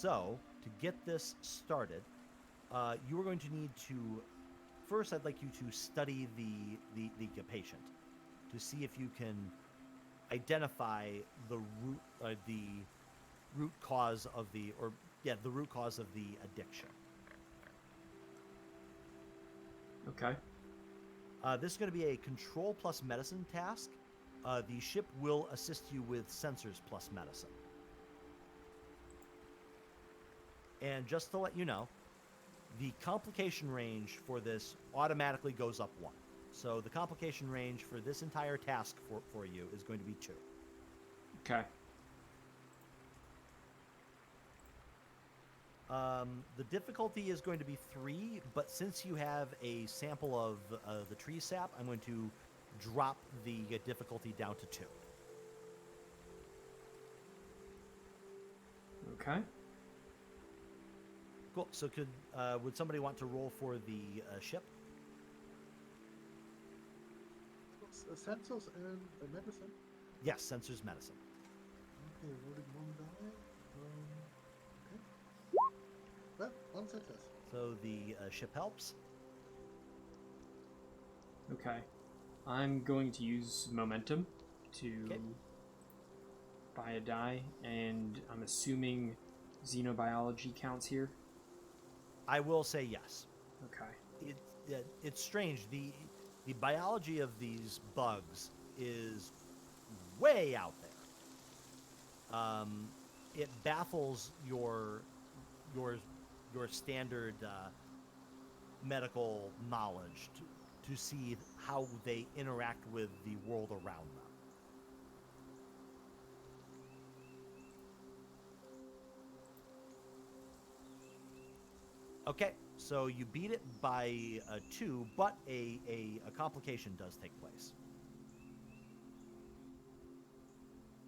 So, to get this started, you are going to need to... First, I'd like you to study the patient to see if you can identify the root cause of the root cause of the addiction. Okay. This is going to be a control plus medicine task. The ship will assist you with sensors plus medicine. And just to let you know, the complication range for this automatically goes up 1. So the complication range for this entire task for you is going to be 2. Okay. The difficulty is going to be 3, but since you have a sample of the tree sap, I'm going to drop the difficulty down to 2. Okay. Cool. So would somebody want to roll for the ship? Sensors and medicine? Yes, sensors medicine. Okay, rolling 1 die. Okay. Well, 1 success. So the ship helps. Okay. I'm going to use momentum to buy a die, and I'm assuming xenobiology counts here. I will say yes. Okay. It's strange. The biology of these bugs is way out there. It baffles your standard medical knowledge to see how they interact with the world around them. Okay, so you beat it by 2, but a complication does take place.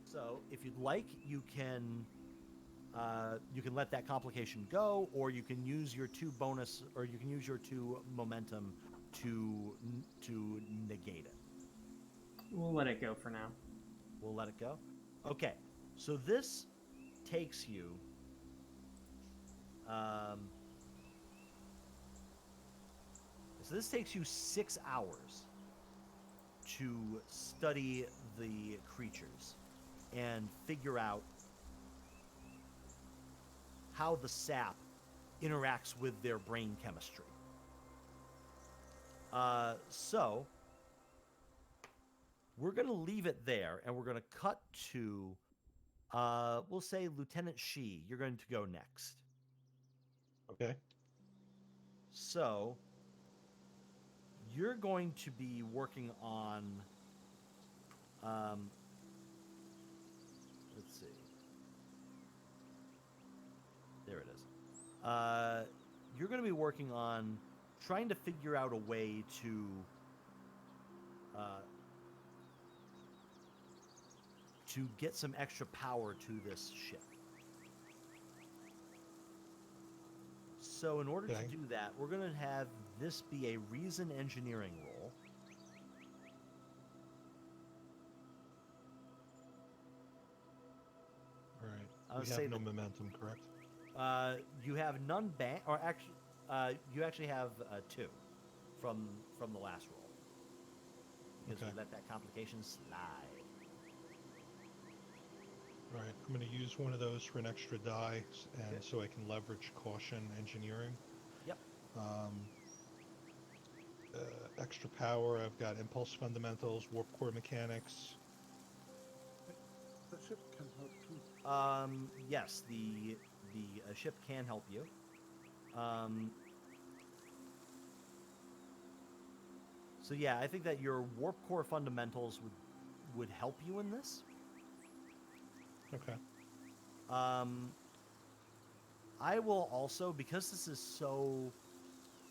So if you'd like, you can let that complication go, or you can use your 2 bonus, or you can use your 2 momentum to negate it. We'll let it go for now. We'll let it go. Okay, so this takes you. So this takes you 6 hours to study the creatures and figure out how the sap interacts with their brain chemistry. So we're going to leave it there, and we're going to cut to, we'll say Lieutenant Shee. You're going to go next. Okay. So you're going to be working on, let's see. There it is. You're going to be working on trying to figure out a way to get some extra power to this ship. So in order to do that, we're going to have this be a reason engineering roll. All right. We have no momentum, correct? You have none or actually, you actually have 2 from the last roll. Because we let that complication slide. All right. I'm going to use one of those for an extra die, and so I can leverage caution engineering. Yep. Extra power. I've got impulse fundamentals, warp core mechanics. The ship can help too. Yes, the ship can help you. So yeah, I think that your warp core fundamentals would help you in this. Okay. I will also, because this is so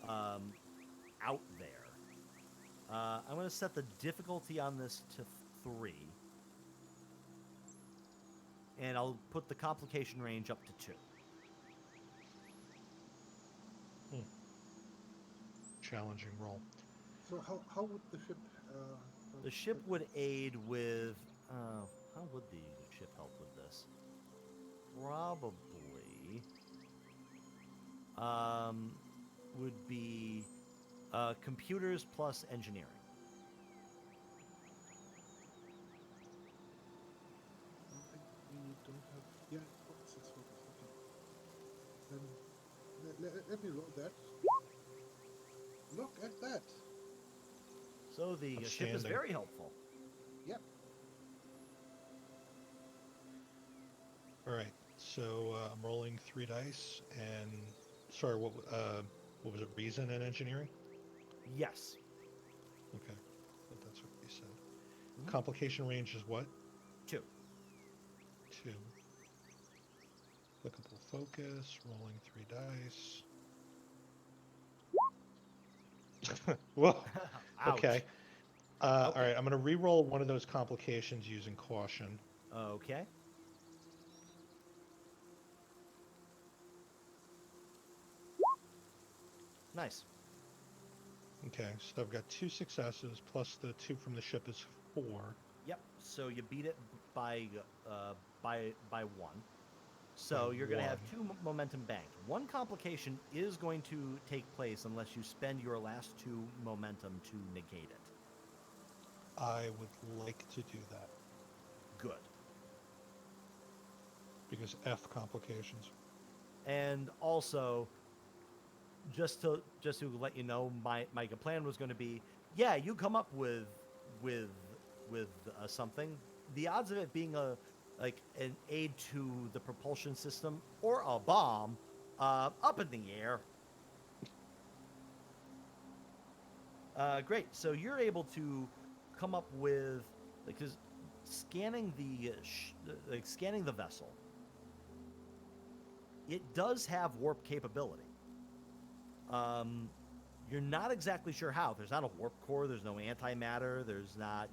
out there, I'm going to set the difficulty on this to 3. And I'll put the complication range up to 2. Challenging roll. So how would the ship... the ship would aid with... how would the ship help with this? Probably... would be computers plus engineering. I think we don't have. Yeah, focus is focus. Okay. Then let me roll that. Look at that. So the ship is Outstanding. very helpful. Yep. All right. So I'm rolling 3 dice, and sorry, what was it? Reason and engineering? Yes. Okay, but that's what you said. Mhm. Complication range is what? 2. 2. Applicable focus. Rolling 3 dice. Whoa. Ouch. Okay. All Okay. right. I'm gonna re-roll one of those complications using caution. Okay. Nice. Okay, so I've got 2 successes plus the 2 from the ship is 4. Yep. So you beat it by by 1. So By you're going to have 1. 2 momentum banked. One complication is going to take place unless you spend your last 2 momentum to negate it. I would like to do that Good. because F complications. And also, just to let you know, my plan was going to be, yeah, you come up with with something. The odds of it being an aid to the propulsion system or a bomb, up in the air. Great. So you're able to come up with, because scanning scanning the vessel, it does have warp capability. You're not exactly sure how. There's not a warp core. There's no antimatter. There's not,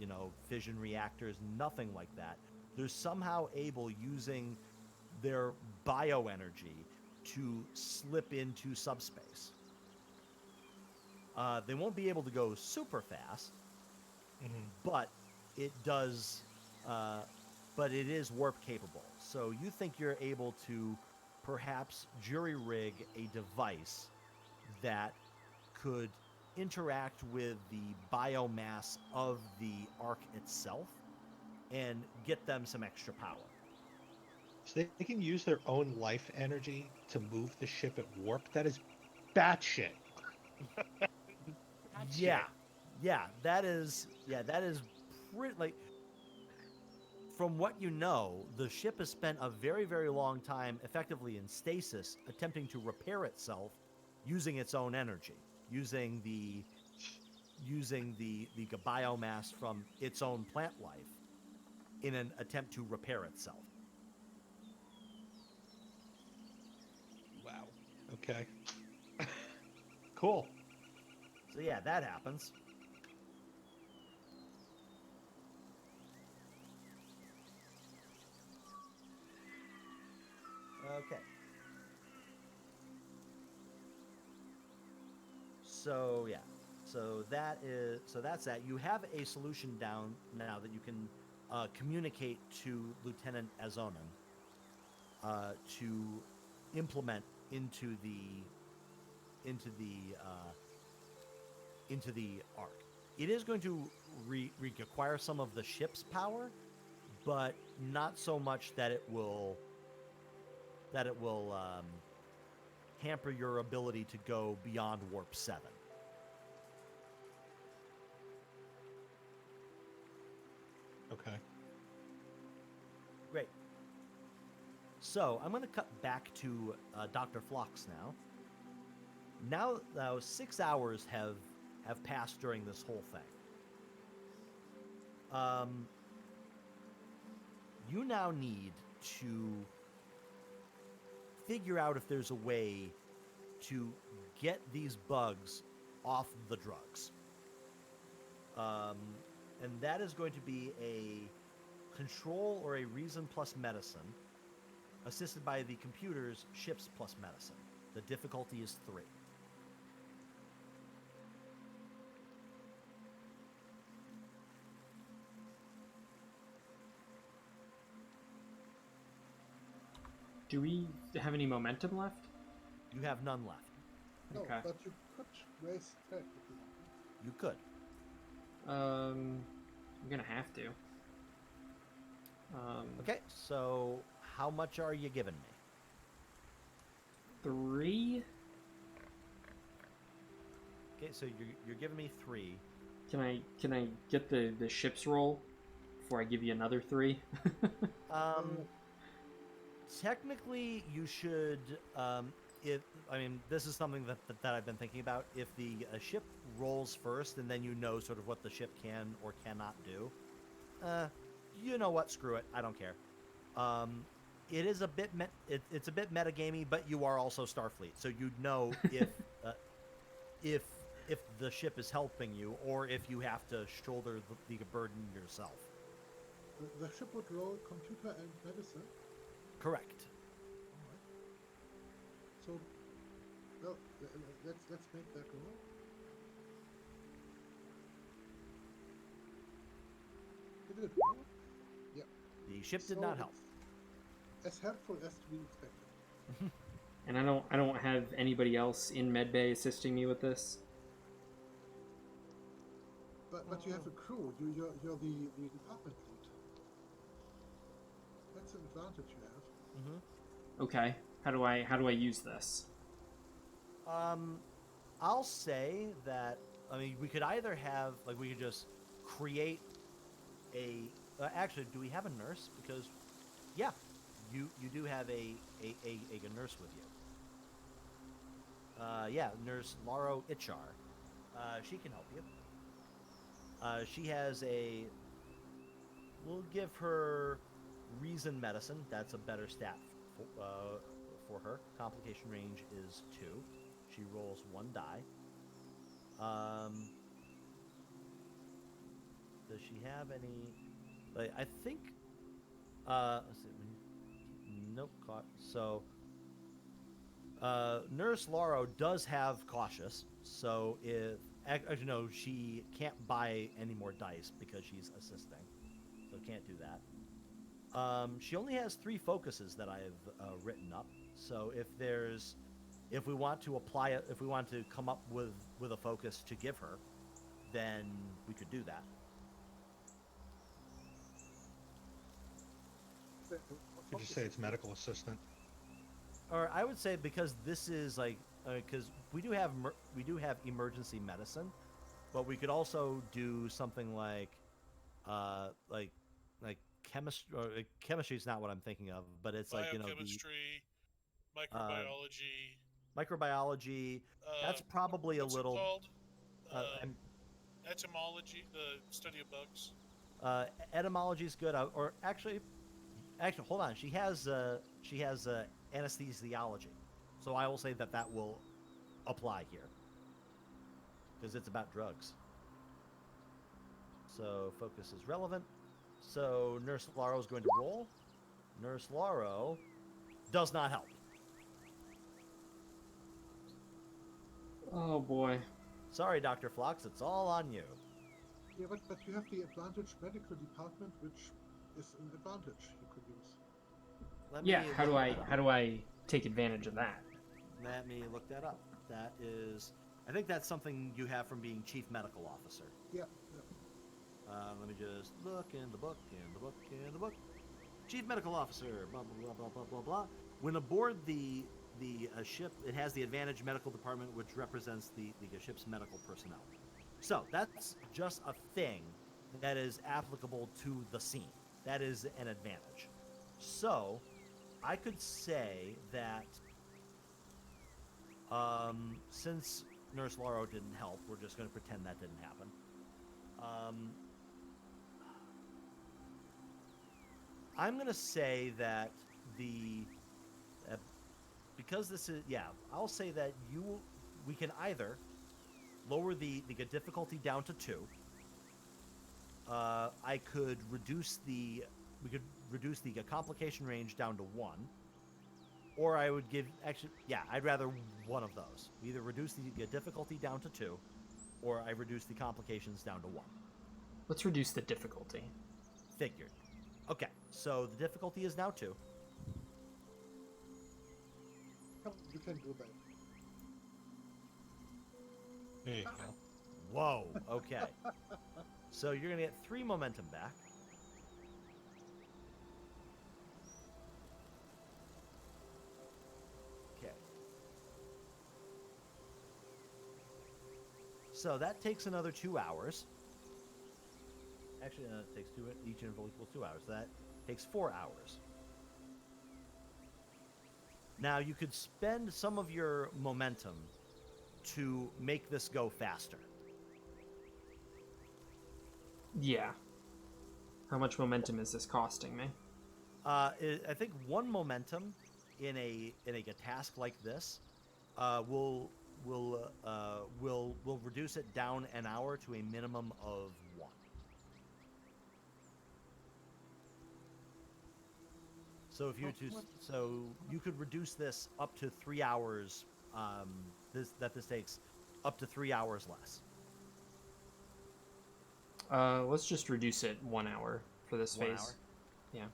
fission reactors. Nothing like that. They're somehow able, using their bioenergy, to slip into subspace. They won't be able to go super fast, but it does. But it is warp capable. So you think you're able to perhaps jury rig a device that could interact with the biomass of the Ark itself and get them some extra power. So they can use their own life energy to move the ship at warp? That is batshit. Yeah, that is pretty, from what you know, the ship has spent a very, very long time effectively in stasis, attempting to repair itself using its own energy, using the biomass from its own plant life in an attempt to repair itself. Wow. Okay. Cool. So yeah, that happens. Okay. So yeah. That's that. You have a solution down now that you can communicate to Lieutenant Azonan to implement into the Ark. It is going to require some of the ship's power, but not so much that it will hamper your ability to go beyond warp 7. Okay. Great. So I'm going to cut back to Dr. Phlox now. Now 6 hours have passed during this whole thing. You now need to figure out if there's a way to get these bugs off the drugs. And that is going to be a control or a reason plus medicine, assisted by the computer's ships plus medicine. The difficulty is 3. Do we have any momentum left? You have none left. No, Okay. but you could raise attack if you want. You could. I'm gonna have to. Okay, so how much are you giving me? 3. Okay, so you're giving me 3. Can I get the ship's roll before I give you another 3? Technically, you should. This is something that I've been thinking about. If the ship rolls first, and then you know sort of what the ship can or cannot do, you know what? Screw it. I don't care. It is a bit it's a bit metagamey, but you are also Starfleet, so you'd know if the ship is helping you or if you have to shoulder the burden yourself. The ship would roll computer and medicine. Correct. Alright. So, well, let's make that roll. Did it roll? Yeah. The ship did So not help. it's as helpful as we expected. And I don't have anybody else in medbay assisting me with this. But you have a crew. You're the department lead. That's an advantage you have. Okay. How do I use this? I'll say that we could either have we could just create a. Actually, do we have a nurse? Because, yeah, you do have a nurse with you. Yeah, Nurse Laro Itchar. She can help you. She has a. We'll give her reason medicine. That's a better stat for her. Complication range is 2. She rolls 1 die. Does she have any? I think. Let's see. Nope. So. Nurse Laro does have cautious, so if actually no, she can't buy any more dice because she's assisting, so can't do that. She only has 3 focuses that I've written up. So if we want to apply it, if we want to come up with a focus to give her, then we could do that. Could you say it's medical assistant? Or I would say because this is because we do have emergency medicine, but we could also do something like chemistry. Chemistry is not what I'm thinking of, but it's biochemistry, microbiology. Microbiology. That's probably what's a little. It called? I'm- Etymology, the study of bugs. Etymology is good. Or actually, hold on. She has anesthesiology, so I will say that will apply here because it's about drugs. So focus is relevant. So Nurse Laro is going to roll. Nurse Laro does not help. Oh boy. Sorry, Dr. Phlox, it's all on you. Yeah, but you have the advantage medical department, which is an advantage you could use. Yeah. How do I take advantage of that? Let me look that up. That is, I think that's something you have from being chief medical officer. Yeah. Let me just look in the book. Chief medical officer. Blah blah blah blah blah blah. When aboard the ship, it has the advantage medical department, which represents the ship's medical personnel. So that's just a thing that is applicable to the scene. That is an advantage. So I could say that since Nurse Laro didn't help, we're just going to pretend that didn't happen. I'm going to say that because this is, I'll say that we can either lower the difficulty down to 2. We could reduce the complication range down to 1. Or I would I'd rather one of those. We either reduce the difficulty down to 2, or I reduce the complications down to 1. Let's reduce the difficulty. Figured. Okay, so the difficulty is now 2. do that. There you go. Whoa. Okay. So you're gonna get 3 momentum back. Okay. So that takes another 2 hours. Actually, no, it takes 2. Each interval equals 2 hours. So that takes 4 hours. Now you could spend some of your momentum to make this go faster. Yeah. How much momentum is this costing me? I think 1 momentum in a task like this will reduce it down an hour to a minimum of 1. So if you you could reduce this up to 3 hours. This takes up to 3 hours less. Let's just reduce it 1 hour for this 1 phase. hour? Yeah.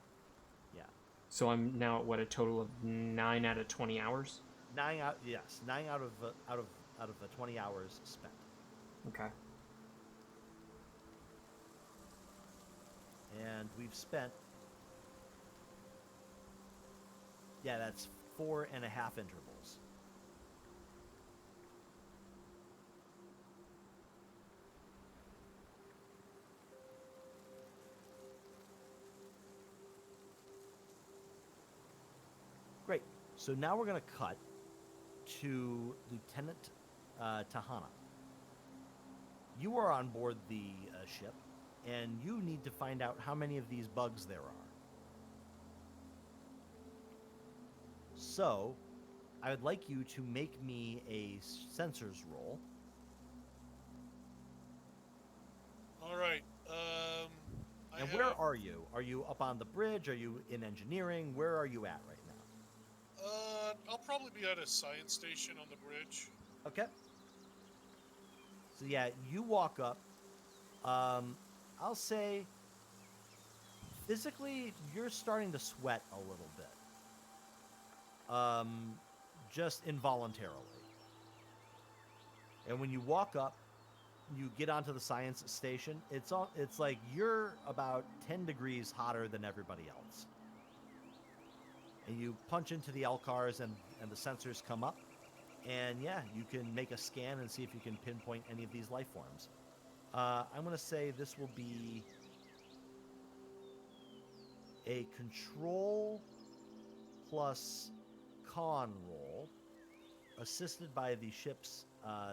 Yeah. So I'm now at what, a total of 9 out of 20 hours? 9 out. Yes, 9 out of 20 hours spent. Okay. And we've spent. Yeah, that's 4.5 intervals. Great. So now we're going to cut to Lieutenant Tahana. You are on board the ship, and you need to find out how many of these bugs there are. So, I would like you to make me a sensors roll. All right. And where are you? Are you up on the bridge? Are you in engineering? Where are you at right now? I'll probably be at a science station on the bridge. Okay. So yeah, you walk up. I'll say physically you're starting to sweat a little bit. Just involuntarily. And when you walk up, you get onto the science station. It's like you're about 10 degrees hotter than everybody else. And you punch into the LCARs and the sensors come up. And yeah, you can make a scan and see if you can pinpoint any of these life forms. I'm going to say this will be a control plus con roll, assisted by the ship's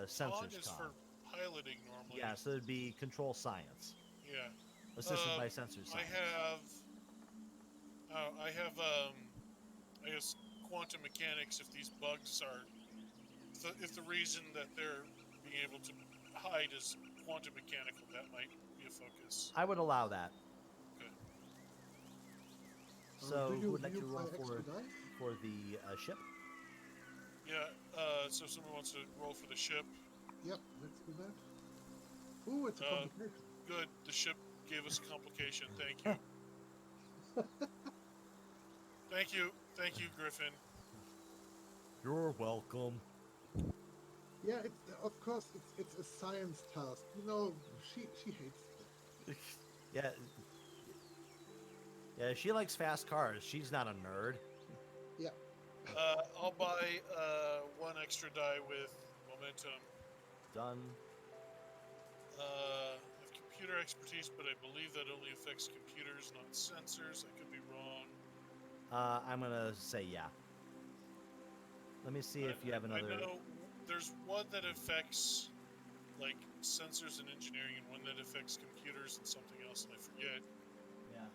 sensors Con is for piloting normally. Yeah, so it'd be control science, Yeah. assisted by sensor science. I have I guess quantum mechanics. If these bugs are, if the reason that they're being able to hide is quantum mechanical, that might be a focus. I would allow that. Okay. So, who would like to roll play extra dice? for the ship? Yeah. So if someone wants to roll for the ship, Yep, let's do that. Ooh, it's a complication. good. The ship gave us a complication. Thank you. Thank you, Griffin. You're welcome. Yeah, of course it's a science task. You know, she hates it. Yeah. Yeah, she likes fast cars. She's not a nerd. Yeah. I'll buy 1 extra die with momentum. Done. I have computer expertise, but I believe that only affects computers, not sensors. I could be wrong. I'm gonna say yeah. Let me see if you have another. I know there's one that affects like sensors and engineering, and one that affects computers and something else, and I forget. Yeah.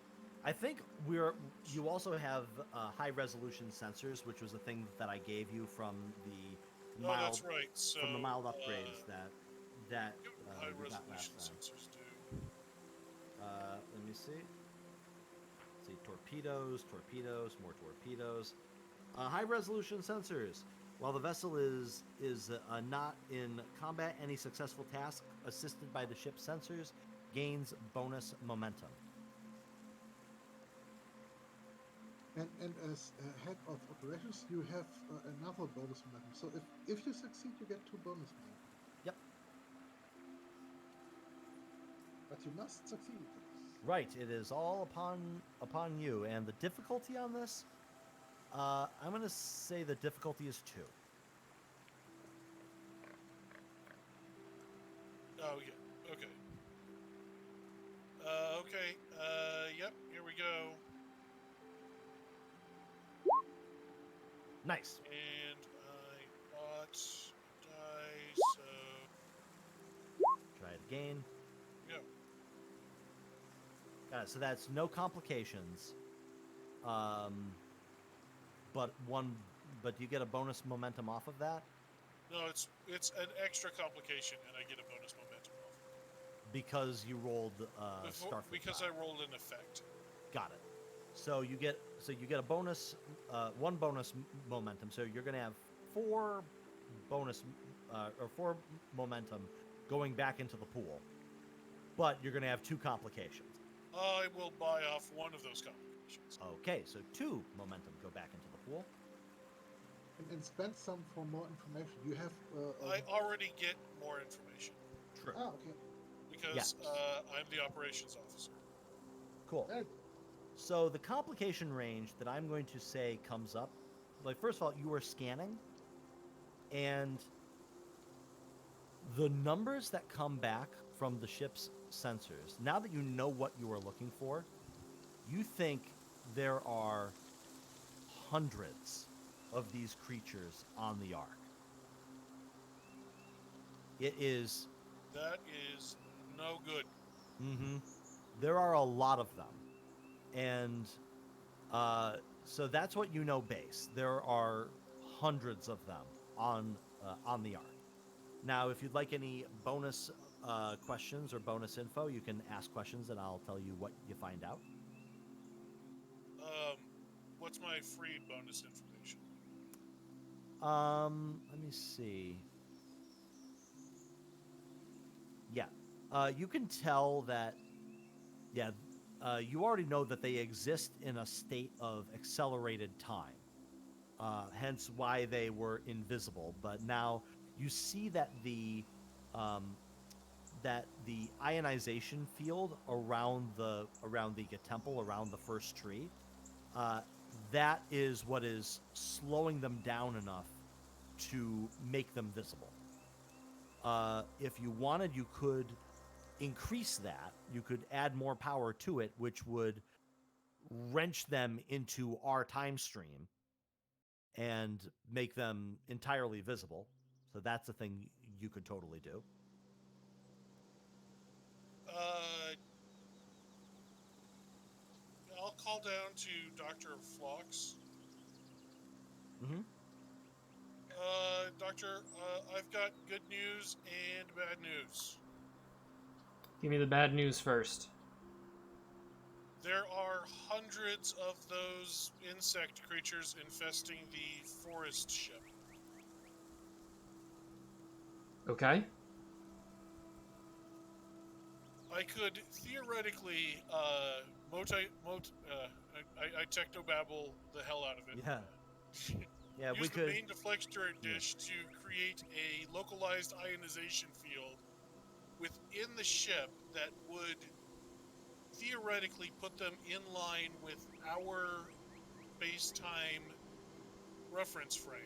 I think you also have high resolution sensors, which was a thing that I gave you from the mild. Oh, that's right. So from the mild upgrades that high we got resolution last time. sensors do. Let me see. See, torpedoes, more torpedoes. High resolution sensors. While the vessel is not in combat, any successful task assisted by the ship's sensors gains bonus momentum. And as head of operations, you have another bonus momentum. So if you succeed, you get 2 bonus momentum. Yep. But you must succeed. Right. It is all upon you, and the difficulty on this. I'm gonna say the difficulty is 2. Oh yeah. Okay. Okay. Yep. Here we go. Nice. And I bought die, so Try it again. yeah. Got it. So that's no complications. But you get a bonus momentum off of that No, it's an extra complication, and I get a bonus momentum off. because you rolled Because I rolled an effect. Got it. So you get a bonus, 1 bonus momentum. So you're gonna have 4 bonus or 4 momentum going back into the pool, but you're gonna have 2 complications. I will buy off one of those complications. Okay, so 2 momentum go back into the pool. And spend some for more information. You have. I already get more information True. Okay. because Yeah. I'm the operations officer. Cool. Very good. So the complication range that I'm going to say comes up, like first of all, you are scanning, and the numbers that come back from the ship's sensors, now that you know what you are looking for, you think there are hundreds of these creatures on the Ark. It is. That is no good. There are a lot of them. And so that's what you know base. There are hundreds of them on the Ark. Now, if you'd like any bonus questions or bonus info, you can ask questions and I'll tell you what you find out. What's my free bonus information? Let me see. Yeah. You can tell that, yeah, you already know that they exist in a state of accelerated time. Hence why they were invisible. But now you see that the ionization field around the temple, around the first tree, that is what is slowing them down enough to make them visible. If you wanted, you could increase that. You could add more power to it, which would wrench them into our time stream and make them entirely visible. So that's a thing you could totally do. I'll call down to Dr. Phlox. Mm-hmm. Doctor, I've got good news and bad news. Give me the bad news first. There are hundreds of those insect creatures infesting the Forrest ship. Okay. I could theoretically, I technobabble the hell out of it. Yeah. Yeah, Use we the could. main deflector dish to create a localized ionization field within the ship that would theoretically put them in line with our space-time reference frame.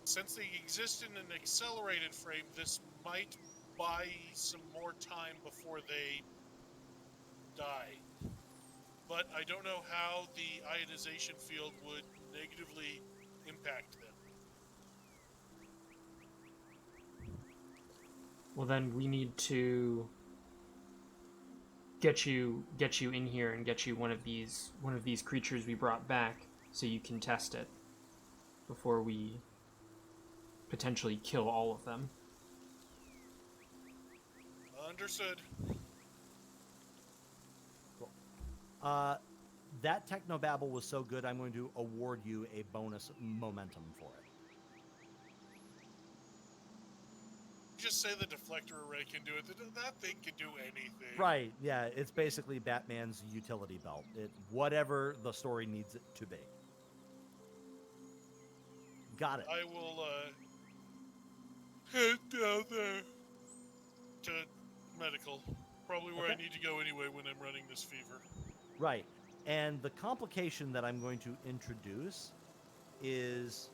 Since they exist in an accelerated frame, this might buy some more time before they die. But I don't know how the ionization field would negatively impact them. Well, then we need to get you in here and get you one of these creatures we brought back so you can test it before we potentially kill all of them. Understood. Cool. That technobabble was so good, I'm going to award you a bonus momentum for it. just say the deflector array can do it? That thing can do anything. Right. Yeah. It's basically Batman's utility belt. Whatever the story needs it to be. Got it. I will head down there to medical. Probably where I Okay. need to go anyway when I'm running this fever. Right. And the complication that I'm going to introduce is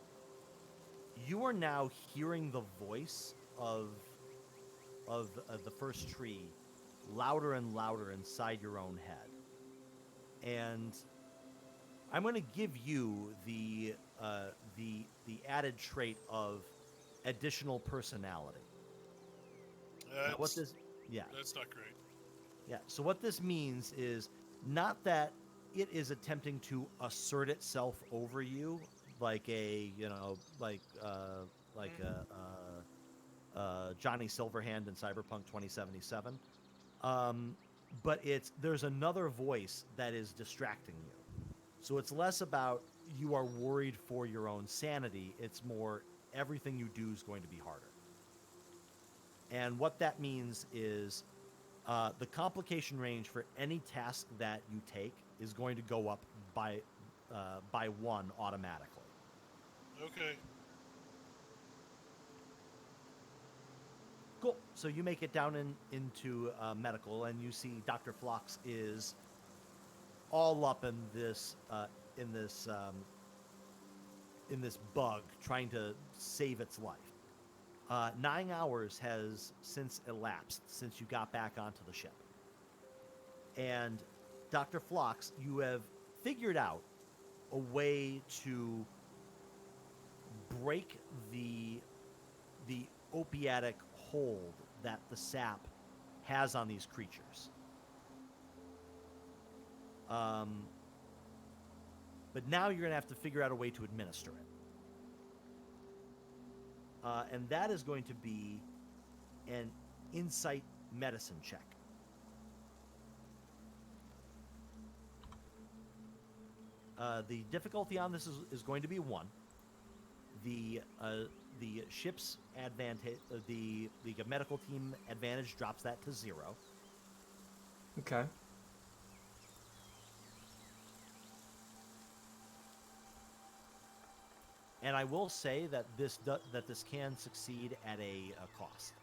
you are now hearing the voice of the first tree louder and louder inside your own head. And I'm going to give you the added trait of additional personality. Now, what this That's not great. Yeah. So what this means is not that it is attempting to assert itself over you like a Johnny Silverhand in Cyberpunk 2077. But there's another voice that is distracting you. So it's less about you are worried for your own sanity. It's more everything you do is going to be harder. And what that means is the complication range for any task that you take is going to go up by 1 automatically. Okay. Cool. So you make it down into medical, and you see Dr. Phlox is all up in this bug, trying to save its life. 9 hours has since elapsed since you got back onto the ship. And Dr. Phlox, you have figured out a way to break the opiatic hold that the sap has on these creatures. But now you're going to have to figure out a way to administer it. And that is going to be an insight medicine check. The difficulty on this is going to be 1. The ship's advantage, the medical team advantage drops that to 0. Okay. And I will say that this can succeed at a cost.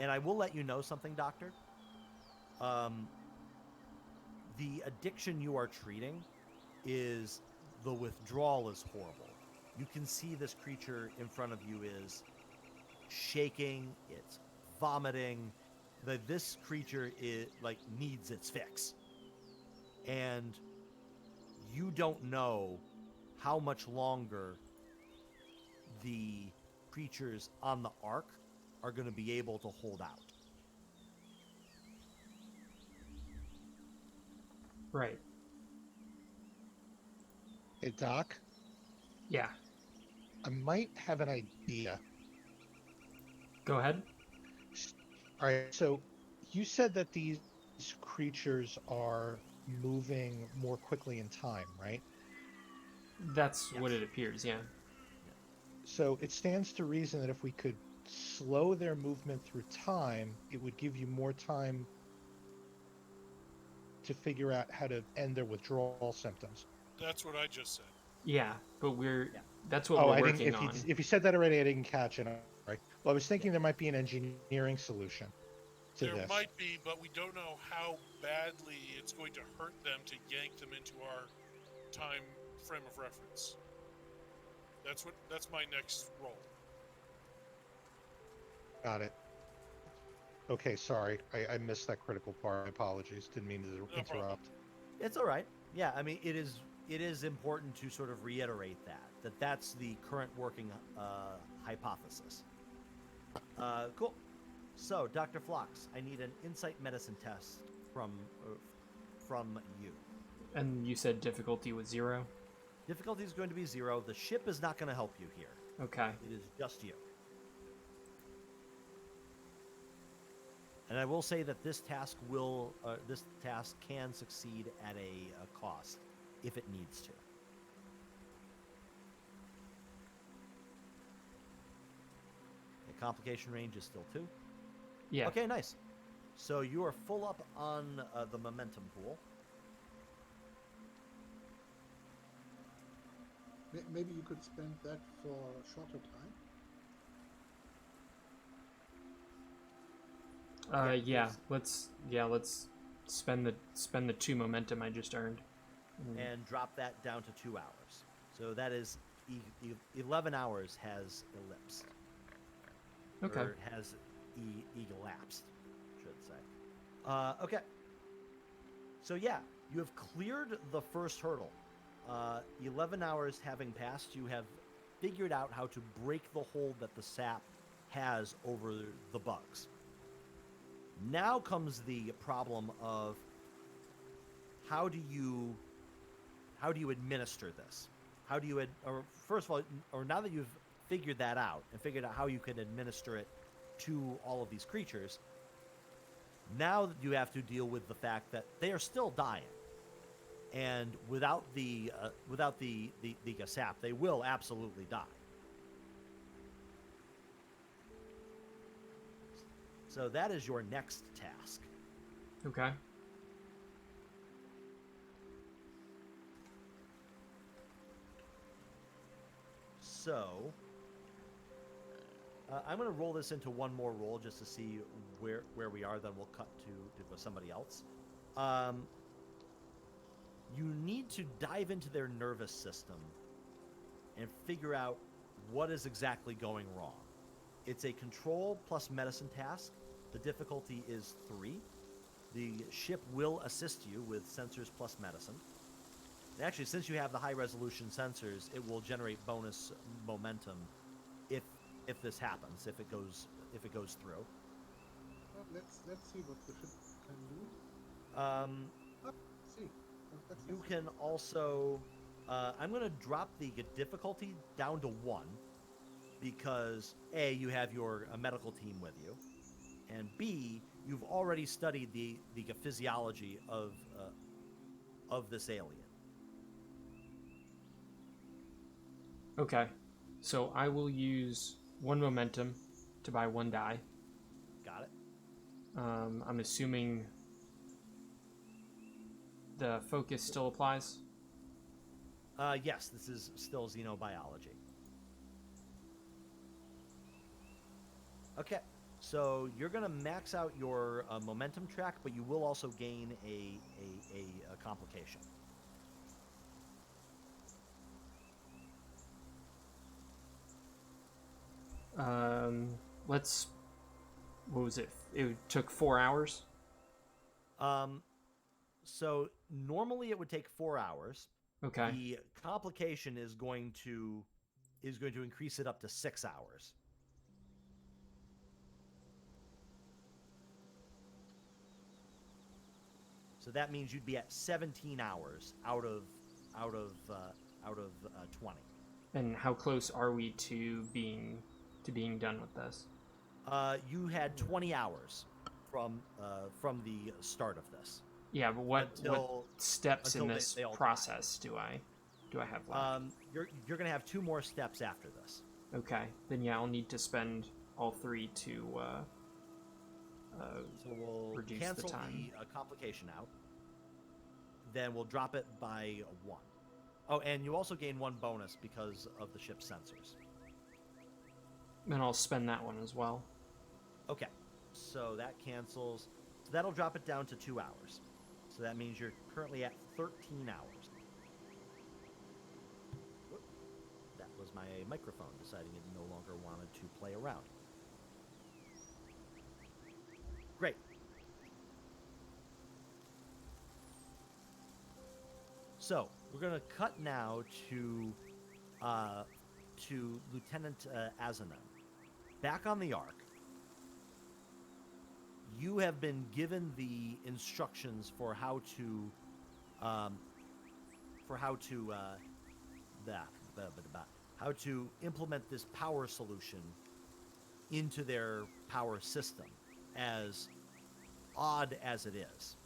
And I will let you know something, Doctor. The addiction you are treating the withdrawal is horrible. You can see this creature in front of you is shaking, it's vomiting. This creature needs its fix. And you don't know how much longer the creatures on the Ark are going to be able to hold out. Right. Hey, Doc, Yeah. I might have an idea. Go ahead. All right, so you said that these creatures are moving more quickly in time, right? That's what Yes. it appears, yeah. So it stands to reason that if we could slow their movement through time, it would give you more time to figure out how to end their withdrawal symptoms. That's what I just said. Yeah, but Yeah. that's what Oh, we're I didn't. working If you on. if you said that already, I didn't catch it. Right. Well, I was thinking there might be an engineering solution to There this. might be, but we don't know how badly it's going to hurt them to yank them into our time frame of reference. That's my next roll. Got it. Okay, sorry, I missed that critical part. My apologies. Didn't mean to problem. interrupt. It's all right. Yeah, I mean, it is important to sort of reiterate that's the current working hypothesis. Cool. So, Dr. Phlox, I need an insight medicine test from you. And you said difficulty was 0? Difficulty is going to be 0. The ship is not going to help you here. Okay. It is just you. And I will say that this task can succeed at a cost if it needs to. complication range is still 2. Yeah. Okay, nice. So you are full up on the momentum pool. Maybe you could spend that for a shorter time. Yeah. please. Let's spend the 2 momentum I just earned. And drop that down to 2 hours. So that is 11 hours has elapsed. Okay. Or has elapsed, should say. Okay. So yeah, you have cleared the first hurdle. 11 hours having passed, you have figured out how to break the hold that the sap has over the bugs. Now comes the problem of how do you administer this? How do you or first of all, or now that you've figured that out and figured out how you can administer it to all of these creatures, now you have to deal with the fact that they are still dying, and without the sap, they will absolutely die. So that is your next task. Okay. So I'm going to roll this into one more roll just to see where we are. Then we'll cut to somebody else. You need to dive into their nervous system and figure out what is exactly going wrong. It's a control plus medicine task. The difficulty is 3. The ship will assist you with sensors plus medicine. And actually, since you have the high resolution sensors, it will generate bonus momentum if this happens, if it goes through. Well, let's see what the ship can do. See. You can also. I'm going to drop the difficulty down to 1 because A, you have your medical team with you, and B, you've already studied the physiology of this alien. Okay. So I will use 1 momentum to buy 1 die. Got it? I'm assuming the focus still applies. Yes, this is still xenobiology. Okay, so you're going to max out your momentum track, but you will also gain a complication. What was it? It took 4 hours. So normally it would take 4 hours. Okay. The complication is going to increase it up to 6 hours. So that means you'd be at 17 hours out of 20. And how close are we to being done with this? You had 20 hours from the start of this. Yeah, but what steps in until this they all process do I have left? You're gonna have 2 more steps after this. Okay, then yeah, I'll need to spend all 3 to So we'll reduce cancel the time. the complication out. Then we'll drop it by 1. Oh, and you also gain 1 bonus because of the ship's sensors. And I'll spend that one as well. Okay, so that cancels. So that'll drop it down to 2 hours. So that means you're currently at 13 hours. Whoop. That was my microphone deciding it no longer wanted to play around. Great. So we're going to cut now to Lieutenant Azonan. Back on the Ark, you have been given the instructions for how to implement this power solution into their power system, as odd as it is.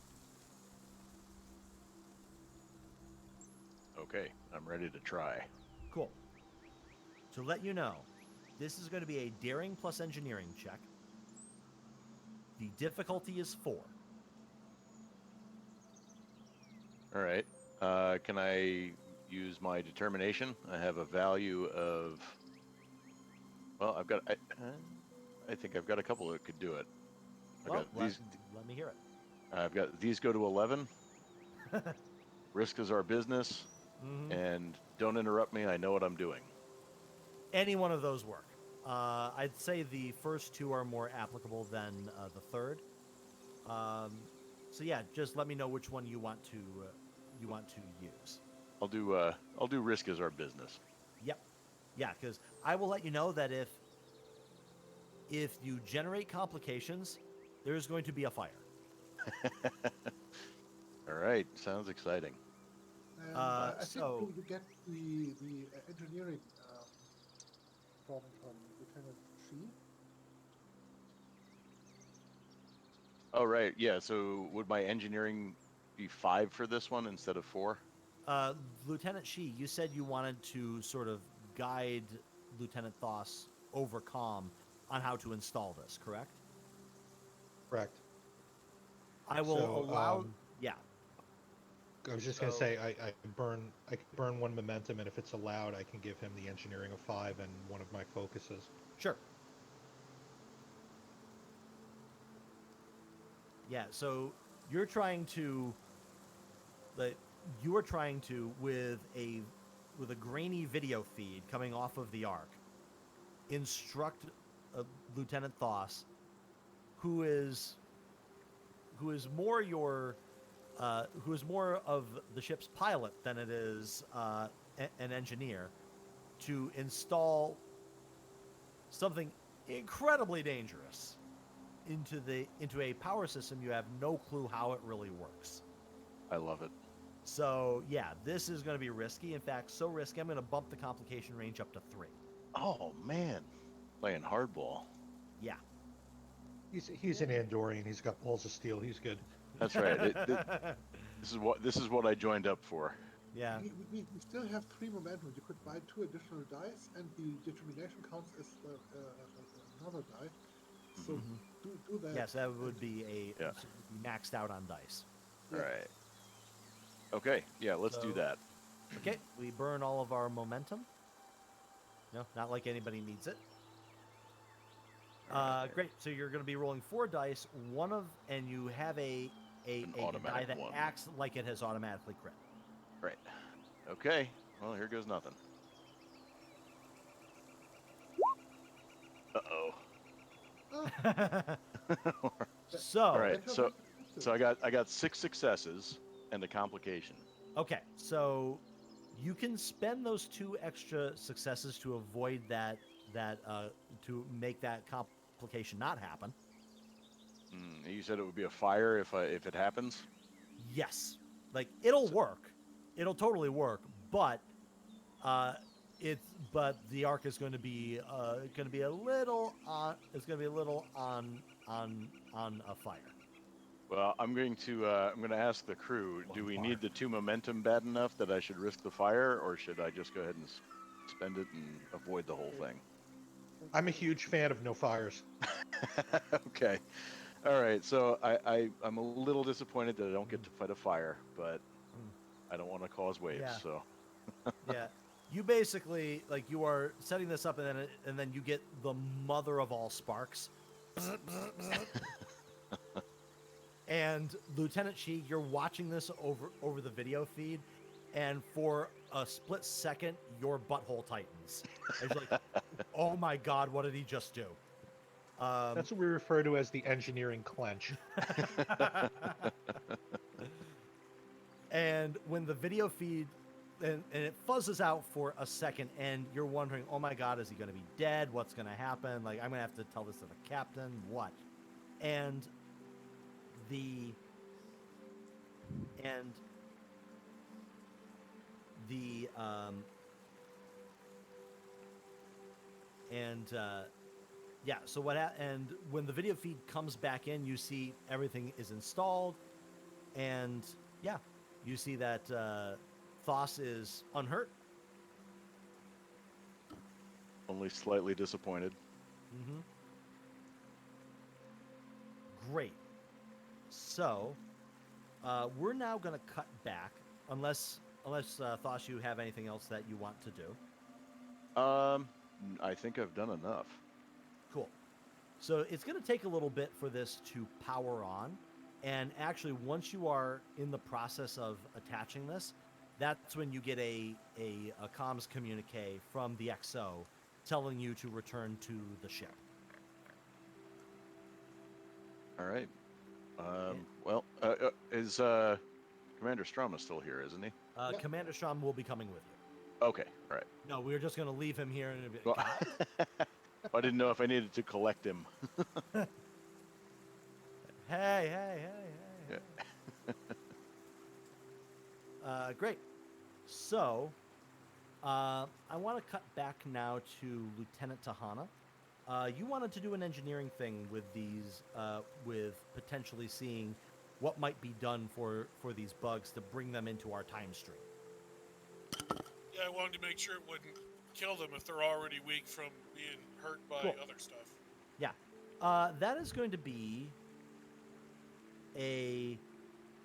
Okay, I'm ready to try. Cool. To let you know, This is going to be a daring plus engineering check. The difficulty is 4. All right. Can I use my determination? I have a value of. Well, I've got. I think I've got a couple that could do it. Well, let me hear it. I've got these go to 11. Risk is our business, and don't interrupt me. I know what I'm doing. Any one of those work. I'd say the first 2 are more applicable than the third. So yeah, just let me know which one you want to use. I'll do risk as our business. Yep. Yeah, because I will let you know that if you generate complications, there's going to be a fire. All right, sounds exciting. And I think so- you get the engineering from Lieutenant Shee. Oh right, yeah. So would my engineering be 5 for this one instead of 4? Lieutenant Shee, you said you wanted to sort of guide Lieutenant Phlox over comm on how to install this, correct? Correct. I will So, allow. Yeah. I was just gonna So- say I can burn 1 momentum, and if it's allowed, I can give him the engineering of 5 and one of my focuses. Sure. Yeah, so you're trying to, with a grainy video feed coming off of the Ark, instruct Lieutenant Phlox, who is more of the ship's pilot than it is an engineer, to install something incredibly dangerous into a power system you have no clue how it really works. I love it. So yeah, this is going to be risky. In fact, so risky I'm going to bump the complication range up to 3. Oh man, playing hardball. Yeah. He's an Andorian. He's got balls of steel. He's good. That's right. This is what I joined up for. Yeah. We still have 3 momentum. You could buy 2 additional dice, and the determination counts as another die. So do that. Yes, that would be Yeah. maxed out on dice. All right. Okay. Yeah, let's do So- that. Okay, we burn all of our momentum. No, not like anybody needs it. Great. So you're going to be rolling 4 dice, and you have a die automatic that one. acts like it has automatically crit. Right. Okay. Well, here goes nothing. Uh-oh. So, All right. So I got 6 successes and a complication. okay, so you can spend those 2 extra successes to avoid that to make that complication not happen. You said it would be a fire if it happens. Yes, like it'll work, it'll totally work, but the Ark is going to be a little on a fire. Well, I'm going to ask the crew. Do we need the 2 momentum bad enough that I should risk the fire, or should I just go ahead and spend it and avoid the whole thing? I'm a huge fan of no fires. Okay. All right. So I'm a little disappointed that I don't get to fight a fire, but I don't want to cause waves. Yeah. So Yeah, you basically you are setting this up, and then you get the mother of all sparks. And Lieutenant Shee, you're watching this over the video feed, and for a split second, your butthole tightens. And you're like, oh my god, what did he just do? That's what we refer to as the Engineering Clench. And when the video feed, and it fuzzes out for a second, and you're wondering, oh my god, is he going to be dead? What's going to happen? Like, I'm going to have to tell this to the captain. What? And yeah, so and when the video feed comes back in, you see everything is installed, and yeah, you see that Phlox is unhurt. Only slightly disappointed. Mm-hmm. Great. So, we're now going to cut back, unless Thosh, you have anything else that you want to do. I think I've done enough. Cool. So it's going to take a little bit for this to power on, and actually, once you are in the process of attaching this, that's when you get a comms communique from the XO telling you to return to the ship. All right. Yeah. Well, is Commander Strohm is still here, isn't he? Yeah. Commander Strom will be coming with you. Okay. All right. No, we're just going to leave him here and Well, I didn't know if I needed to collect him. hey. Yeah. Great. So, I want to cut back now to Lieutenant Tahana. You wanted to do an engineering thing with these, with potentially seeing what might be done for these bugs to bring them into our time stream. Yeah, I wanted to make sure it wouldn't kill them if they're already weak from being hurt by Cool. other stuff. Yeah. That is going to be a,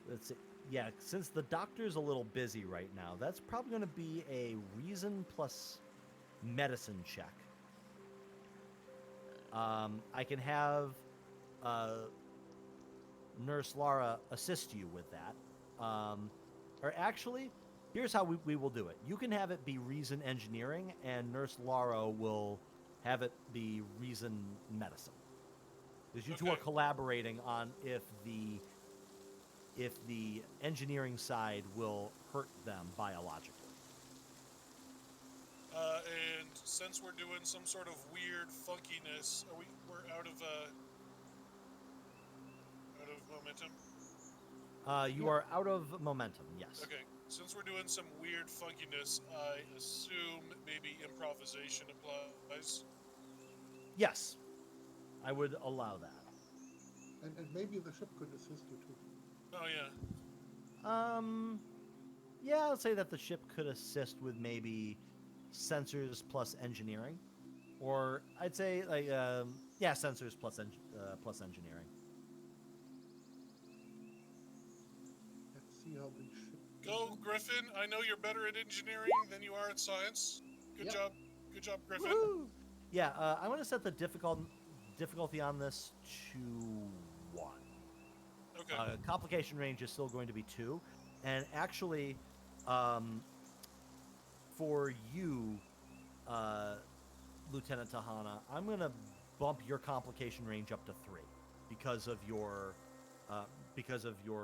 let's see. Yeah, since the doctor's a little busy right now, that's probably going to be a reason plus medicine check. I can have Nurse Lara assist you with that. Or actually, here's how we will do it. You can have it be reason engineering, and Nurse Lara will have it be reason medicine. Because you two are Okay. collaborating on if the engineering side will hurt them biologically. And since we're doing some sort of weird funkiness, we're out of momentum? You are out of momentum, yes. Okay. Since we're doing some weird funkiness, I assume maybe improvisation applies. Yes, I would allow that. And maybe the ship could assist you too. Oh yeah. Yeah, I'll say that the ship could assist with maybe sensors plus engineering, or I'd say like sensors plus engineering. Let's see how the ship. Go, Griffin. I know you're better at engineering than you are at science. Good Yep. job. Good job, Griffin. Woohoo! Yeah, I want to set the difficulty on this to 1. Okay. Complication range is still going to be 2, and actually, for you, Lieutenant Tahana, I'm going to bump your complication range up to 3 because of your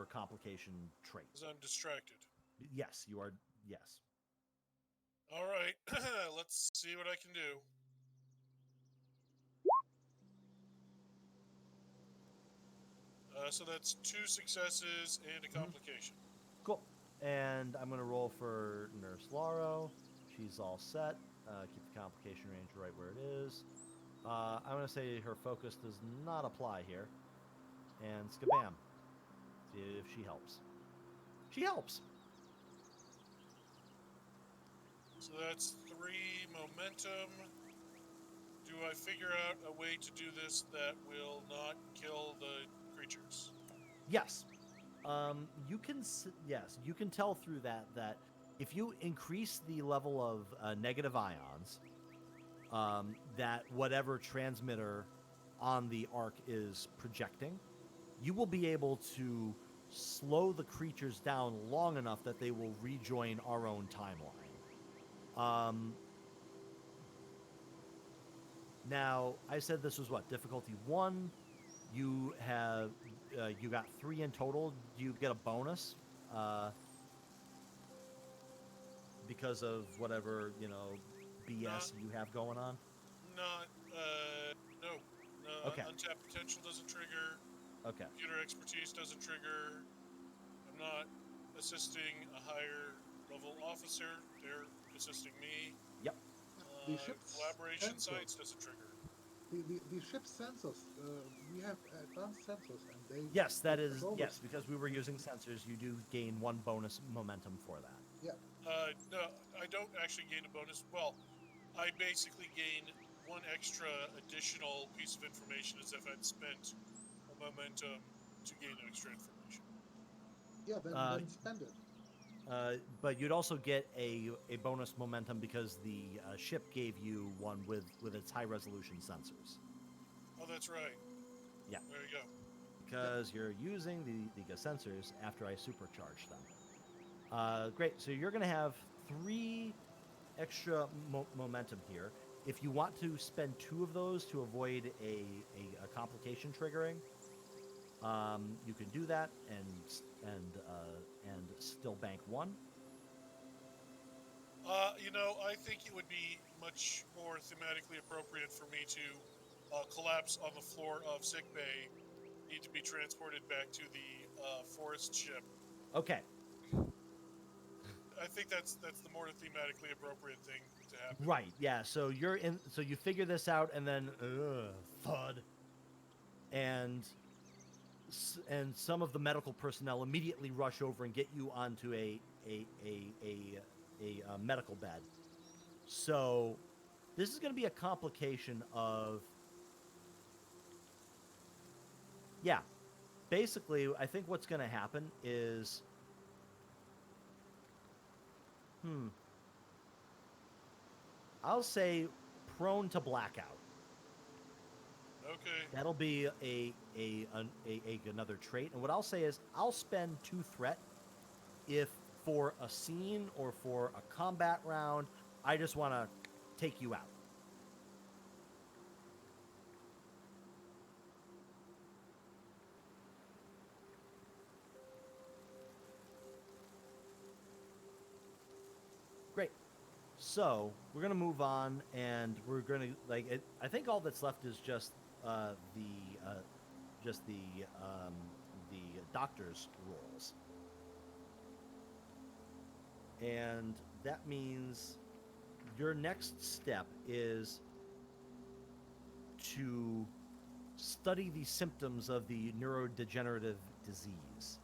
complication trait. Because I'm distracted. Yes, you are. Yes. All right. Let's see what I can do. So that's 2 successes and a complication. Cool. And I'm going to roll for Nurse Lauro. She's all set. Keep the complication range right where it is. I'm going to say her focus does not apply here. And skabam. See if she helps. She helps. So that's 3 momentum. Do I figure out a way to do this that will not kill the creatures? Yes. You can tell through that if you increase the level of negative ions, that whatever transmitter on the arc is projecting, you will be able to slow the creatures down long enough that they will rejoin our own timeline. Now, I said this was what, difficulty 1? You have you got 3 in total. Do you get a bonus because of whatever BS you have going on? Not, no. Okay. Untapped potential doesn't trigger. Okay. Computer expertise doesn't trigger. I'm not assisting a higher level officer. They're assisting me. Yep. The ship's Collaboration sensors. science doesn't trigger. The ship's sensors. We have advanced sensors, and they. Yes, that is bonus. yes. Because we were using sensors, you do gain 1 bonus momentum for that. Yeah. No, I don't actually gain a bonus. Well, I basically gain one extra additional piece of information as if I'd spent a momentum to gain extra information. Yeah, then, Uh, then spend it. But you'd also get a bonus momentum because the ship gave you one with its high resolution sensors. Oh, that's right. Yeah. There you go. Because you're using the sensors after I supercharge them. Great. So you're going to have 3 extra momentum here. If you want to spend 2 of those to avoid a complication triggering, you can do that and still bank 1. I think it would be much more thematically appropriate for me to collapse on the floor of sickbay, need to be transported back to the Forrest ship. Okay. I think that's the more thematically appropriate thing to happen. Right. Yeah. So you're in. So you figure this out, and then thud, and some of the medical personnel immediately rush over and get you onto a medical bed. So this is going to be a complication of. Yeah. Basically, I think what's going to happen is. I'll say prone to blackout. Okay. That'll be another trait. And what I'll say is I'll spend 2 threat if for a scene or for a combat round, I just want to take you out. Great. So we're gonna move on, and we're gonna I think all that's left is just the doctor's roles, and that means your next step is to study the symptoms of the neurodegenerative disease.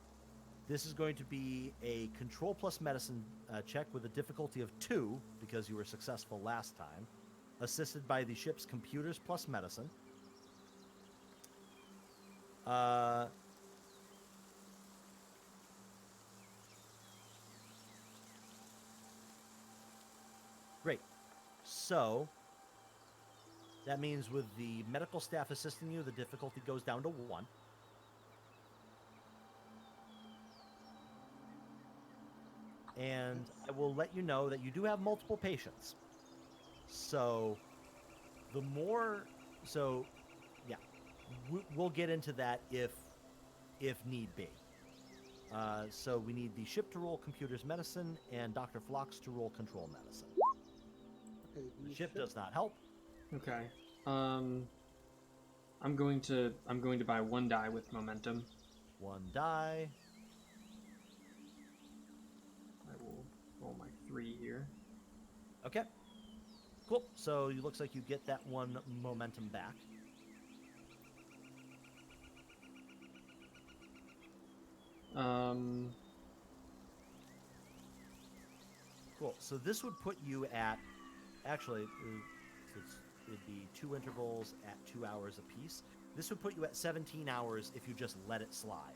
This is going to be a control plus medicine check with a difficulty of 2 because you were successful last time, assisted by the ship's computers plus medicine. Great. So that means with the medical staff assisting you, the difficulty goes down to 1. And I will let you know that you do have multiple patients. So the more, so yeah, we'll get into that if need be. So we need the ship to roll computers medicine and Dr. Phlox to roll control medicine. Okay, The ship does not help. Okay. I'm going to buy 1 die with momentum. 1 die. I will roll my 3 here. Okay. Cool. So it looks like you get that 1 momentum back. Cool. So this would put you at, actually, it'd be 2 intervals at 2 hours apiece. This would put you at 17 hours if you just let it slide.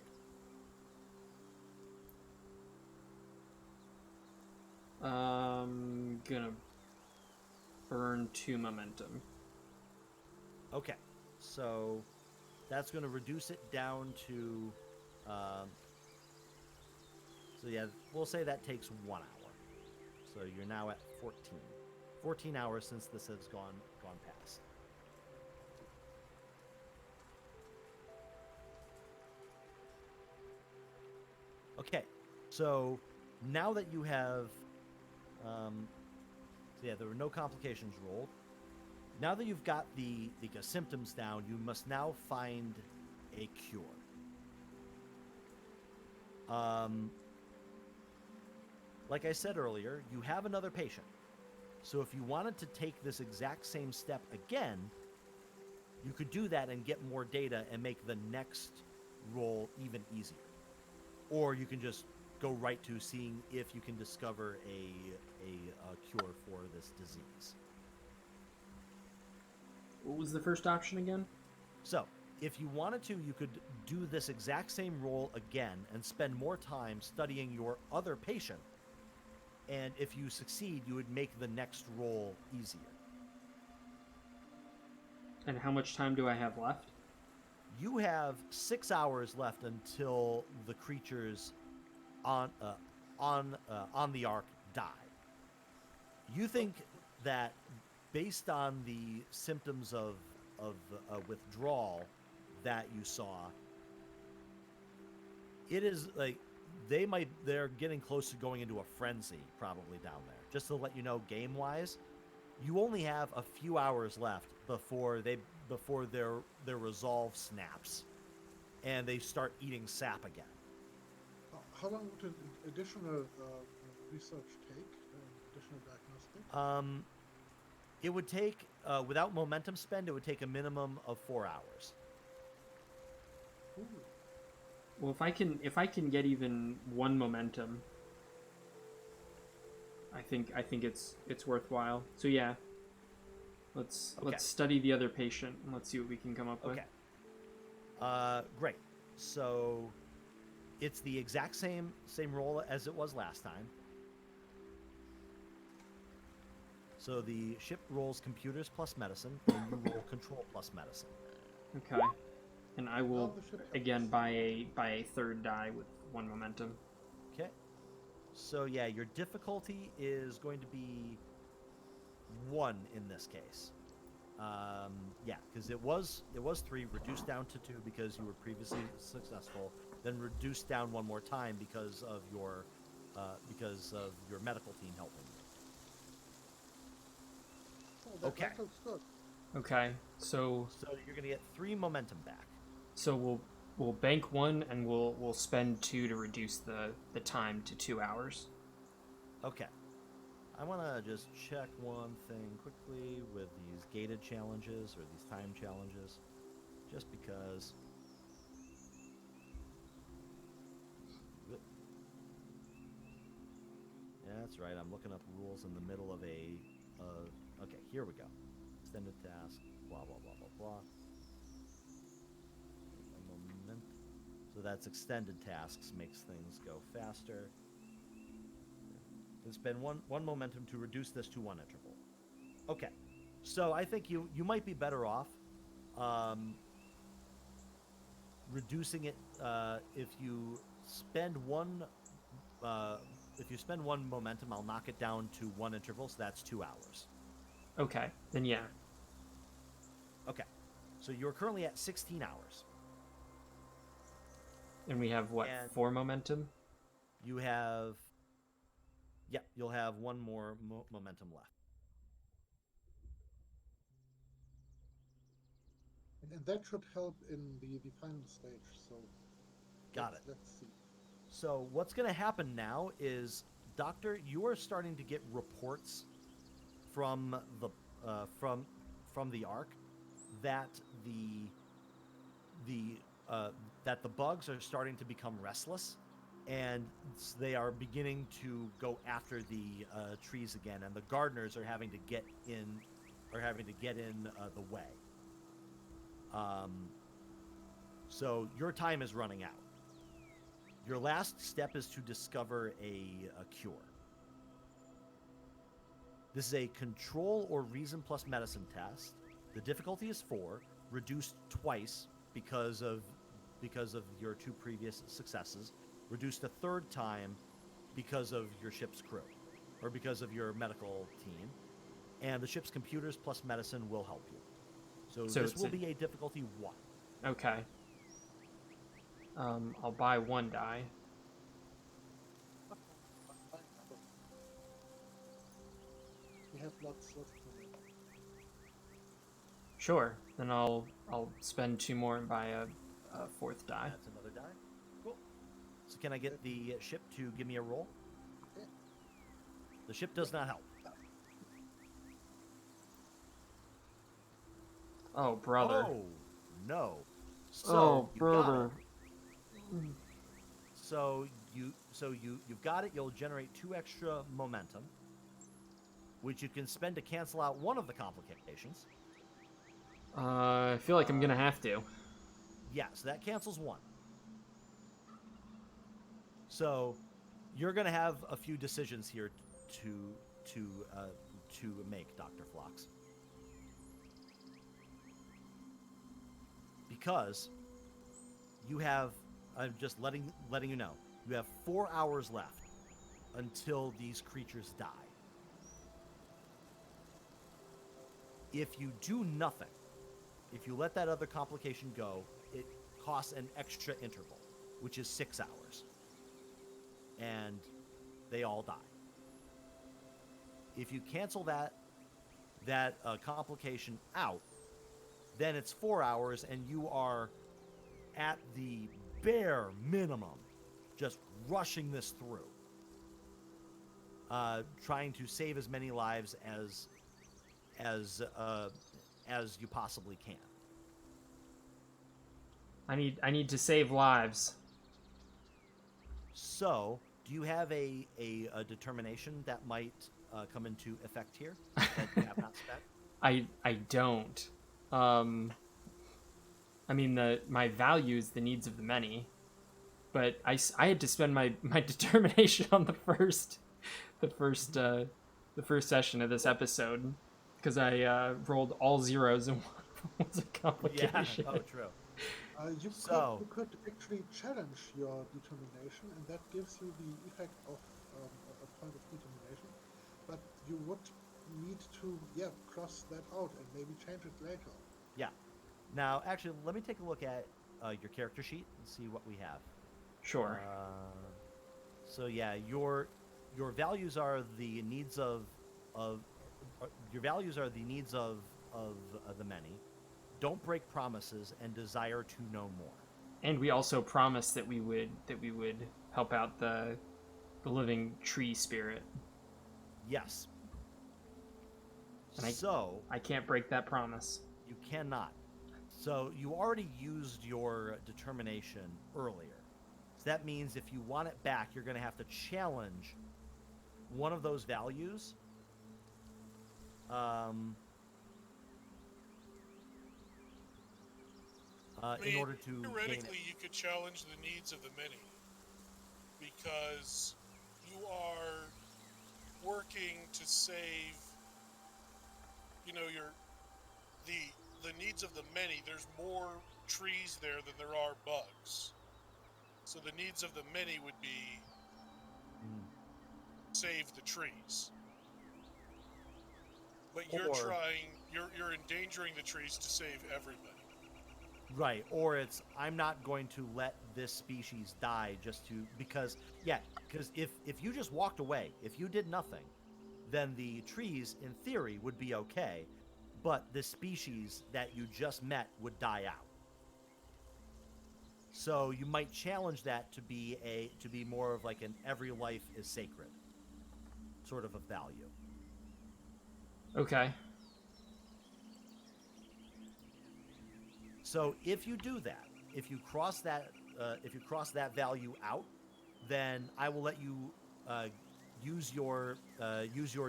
Gonna burn 2 momentum. Okay. So that's going to reduce it down to, so yeah, we'll say that takes 1 hour. So you're now at 14. 14 hours since this has gone past. Okay, so now that you have, so yeah, there were no complications rolled. Now that you've got the symptoms down, you must now find a cure. Like I said earlier, you have another patient. So if you wanted to take this exact same step again, you could do that and get more data and make the next roll even easier. Or you can just go right to seeing if you can discover a cure for this disease. What was the first option again? So, if you wanted to, you could do this exact same roll again and spend more time studying your other patient. And if you succeed, you would make the next roll easier. And how much time do I have left? You have 6 hours left until the creatures on the ark die. You think that based on the symptoms of withdrawal that you saw, it is like they're getting close to going into a frenzy probably down there. Just to let you know, game wise, you only have a few hours left before their resolve snaps and they start eating sap again. How long would an additional research take? Additional diagnostic? It would take without momentum spend, it would take a minimum of 4 hours. Ooh. Well, if I can get even one momentum, I think it's worthwhile. So yeah, let's study the other patient and let's see what we can come up with. Okay. Great. So it's the exact same roll as it was last time. So the ship rolls computers plus medicine, and you roll control plus medicine. Okay. And I will again buy a third die with one momentum. Okay. So yeah, your difficulty is going to be 1 in this case. Yeah, because it was 3, reduced down to 2 because you were previously successful, then reduced down 1 more time because of your medical team helping you. Oh, Okay. That looks good. Okay. So you're gonna get 3 momentum back. So we'll bank 1 and we'll spend 2 to reduce the time to 2 hours. Okay. I want to just check one thing quickly with these gated challenges or these time challenges, just because. Yeah, that's right. I'm looking up rules in the middle of a. Okay, here we go. Extended task. Blah blah blah blah blah. So that's extended tasks, makes things go faster. And spend one momentum to reduce this to 1 interval. Okay, so I think you might be better off reducing it if you spend one momentum. I'll knock it down to 1 interval, so that's 2 hours. Okay, then yeah. Okay, so you're currently at 16 hours. And we have what, 4 momentum? You have. Yep, you'll have 1 more momentum left. And that should help in the final stage. So Got it. Let's see. So what's going to happen now is, Doctor, you are starting to get reports from the Ark that the bugs are starting to become restless, and they are beginning to go after the trees again, and the gardeners are having to get in the way. So your time is running out. Your last step is to discover a cure. This is a control or reason plus medicine test. The difficulty is 4, reduced twice because of your 2 previous successes, reduced a 3rd time because of your ship's crew, or because of your medical team, and the ship's computers plus medicine will help you. So this will be a difficulty 1. Okay. I'll buy 1 die. We have lots of them. Sure. Then I'll spend 2 more and buy a 4th die. That's another die. Cool. So can I get the ship to give me a roll? Okay. The ship does not help. Oh, brother. Oh, no. Oh, you got brother. it. So you've got it. You'll generate 2 extra momentum, which you can spend to cancel out one of the complications. I feel like I'm gonna have to. Yeah, so that cancels one. So you're going to have a few decisions here to make, Dr. Phlox. Because you have, I'm just letting you know, you have 4 hours left until these creatures die. If you do nothing, if you let that other complication go, it costs an extra interval, which is 6 hours. And they all die. If you cancel that complication out, then it's 4 hours, and you are at the bare minimum just rushing this through, trying to save as many lives as you possibly can. I need to save lives. So, do you have a determination that might come into effect here that you have not spent? I don't. I mean, my value is the needs of the many, but I had to spend my determination on the first session of this episode because I rolled all zeros and one was a complication. Yeah. Oh, true. You could actually challenge your determination, and that gives you the effect of a point of determination. But you would need to, cross that out and maybe change it later. Yeah. Now, actually, let me take a look at your character sheet and see what we have. Sure. So yeah, your values are the needs of your values are the needs of the many. Don't break promises and desire to know more. And we also promised that we would help out the living tree spirit. Yes. And I can't break that promise. You cannot. So you already used your determination earlier. So that means if you want it back, you're going to have to challenge one of those values. In order to theoretically, you could challenge the needs of the many, because you are working to save, the needs of the many. There's more trees there than there are bugs, so the needs of the many would be save the trees. But you're endangering the trees to save everybody. Right, or it's I'm not going to let this species die because if you just walked away, if you did nothing, then the trees in theory would be okay, but the species that you just met would die out. So you might challenge that to be more of like an every life is sacred sort of a value. Okay. So if you do that, if you cross that value out, then I will let you use your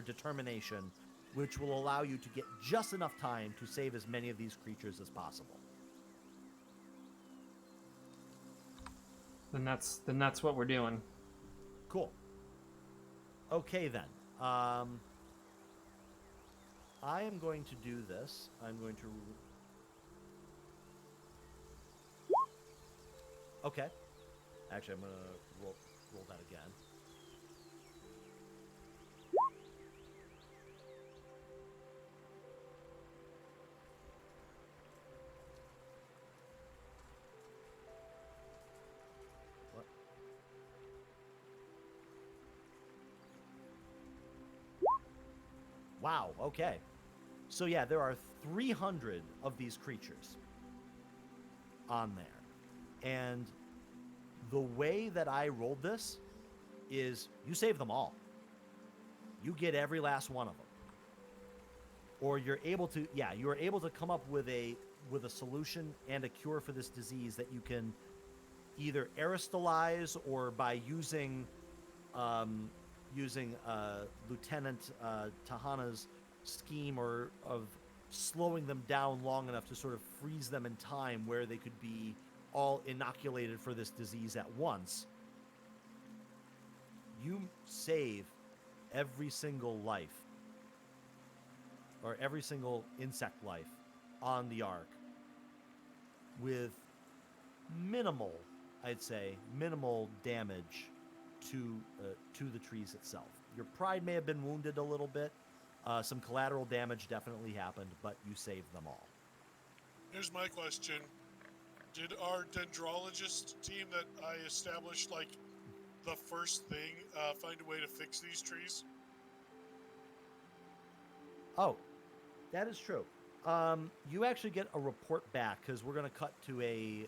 determination, which will allow you to get just enough time to save as many of these creatures as possible. Then that's what we're doing. Cool. Okay then. I am going to do this. I'm going to. Okay. Actually, I'm going to roll that again. What? Wow, okay. So yeah, there are 300 of these creatures on there. And the way that I rolled this is you save them all. You get every last one of them. Or you're able to come up with a solution and a cure for this disease that you can either aerostalize or by using Lieutenant Tahana's scheme slowing them down long enough to sort of freeze them in time where they could be all inoculated for this disease at once, you save every single life, or every single insect life on the Ark with minimal, I'd say, minimal damage to the trees itself. Your pride may have been wounded a little bit. Some collateral damage definitely happened, but you saved them all. Here's my question. Did our dendrologist team that I established, like, the first thing, find a way to fix these trees? Oh, that is true. You actually get a report back because we're going to cut to a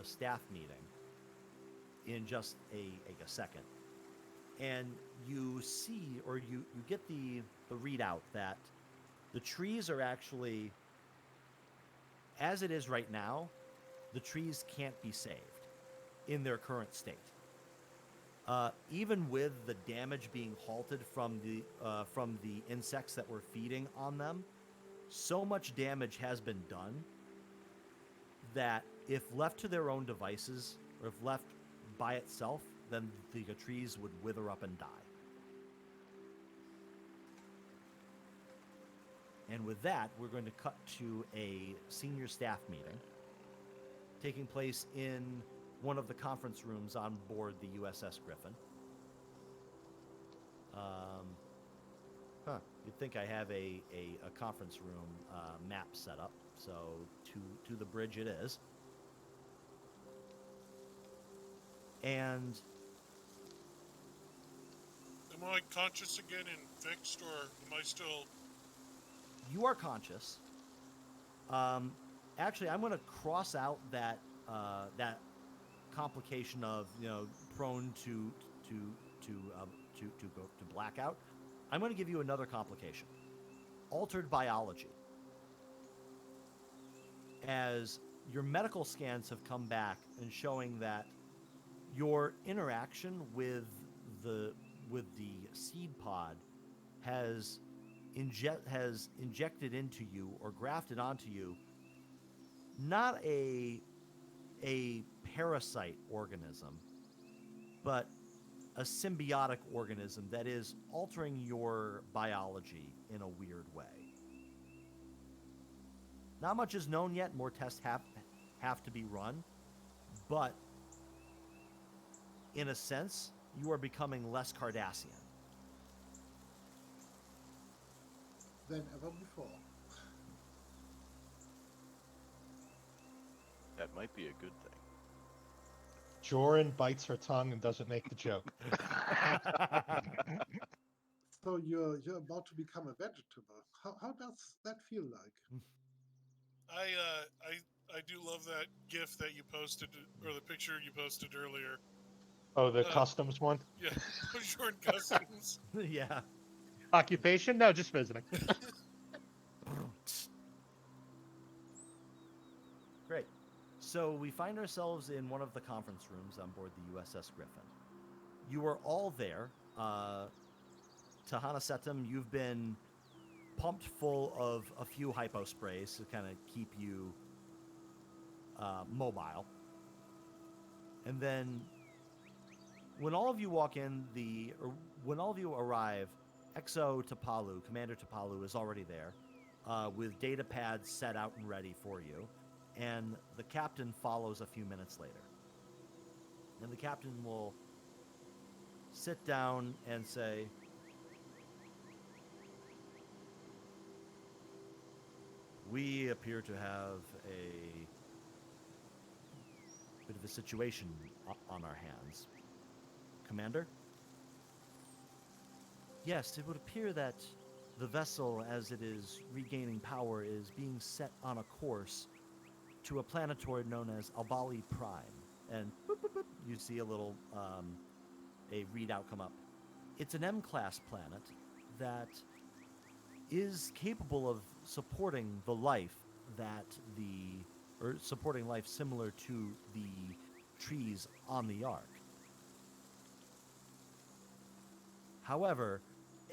staff meeting in just a second, and you see, or you get the readout that the trees are actually, as it is right now, the trees can't be saved in their current state. Even with the damage being halted from the insects that were feeding on them, so much damage has been done that if left to their own devices, or if left by itself, then the trees would wither up and die. And with that, we're going to cut to a senior staff meeting taking place in one of the conference rooms on board the USS Griffin. You'd think I have a conference room map set up, so to the bridge it is. And Am I conscious again and fixed, or am I still... you are conscious. Actually, I'm going to cross out that complication of prone to go to blackout. I'm going to give you another complication: altered biology. As your medical scans have come back and showing that your interaction with the seed pod has injected into you or grafted onto you not a parasite organism, but a symbiotic organism that is altering your biology in a weird way. Not much is known yet. More tests have to be run, but in a sense, you are becoming less Cardassian than ever before. That might be a good thing. Joran bites her tongue and doesn't make the joke. So you're about to become a vegetable. How does that feel like? I do love that GIF that you posted, or the picture you posted earlier. Oh, the customs one? Yeah, Jordan Customs. Yeah. Occupation? No, just visiting. Great. So we find ourselves in one of the conference rooms on board the USS Griffin. You are all there. Tahana Setum, you've been pumped full of a few hypo sprays to kind of keep you mobile. And then when all of you walk in, when all of you arrive, Exo Tapalu, Commander Tapalu, is already there with data pads set out and ready for you. And the captain follows a few minutes later. And the captain will sit down and say, "We appear to have a bit of a situation on our hands. Commander?" "Yes, it would appear that the vessel, as it is regaining power, is being set on a course to a planetoid known as Albali Prime." And boop, boop, boop, you see a little a readout come up. It's an M-class planet that is capable of supporting the life supporting life similar to the trees on the Ark. However,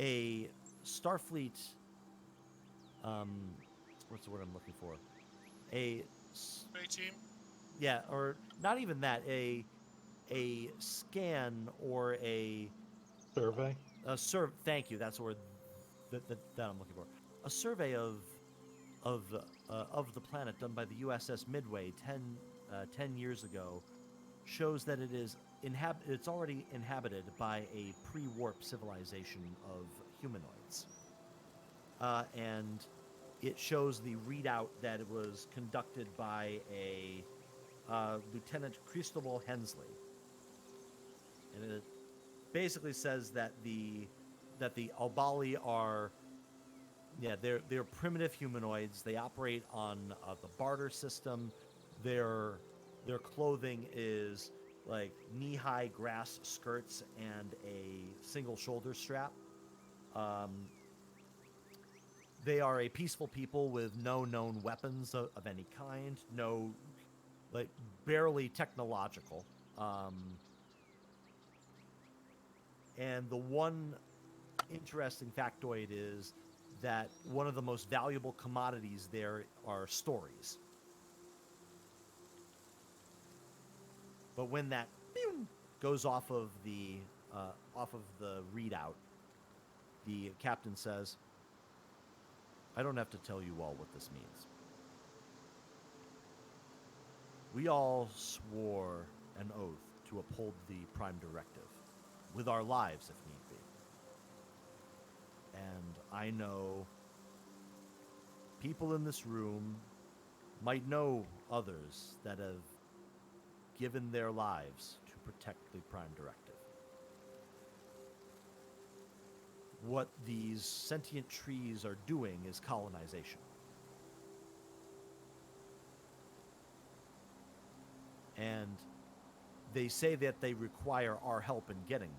a Starfleet what's the word I'm looking for? A Survey team. yeah, or not even that. A scan or Survey. Thank you. That's the word that I'm looking for. A survey of the planet done by the USS Midway 10 years ago shows that it's already inhabited by a pre-warp civilization of humanoids, and it shows the readout that it was conducted by a Lieutenant Cristobal Hensley, and it basically says that the Albali are they're primitive humanoids. They operate on the barter system. Their clothing is like knee-high grass skirts and a single shoulder strap. They are a peaceful people with no known weapons of any kind. No, like barely technological. And the one interesting factoid is that one of the most valuable commodities there are stories. But when that goes off of the readout, the captain says, "I don't have to tell you all what this means. We all swore an oath to uphold the Prime Directive, with our lives if need be. And I know people in this room might know others that have given their lives to protect the Prime Directive. What these sentient trees are doing is colonization. And they say that they require our help in getting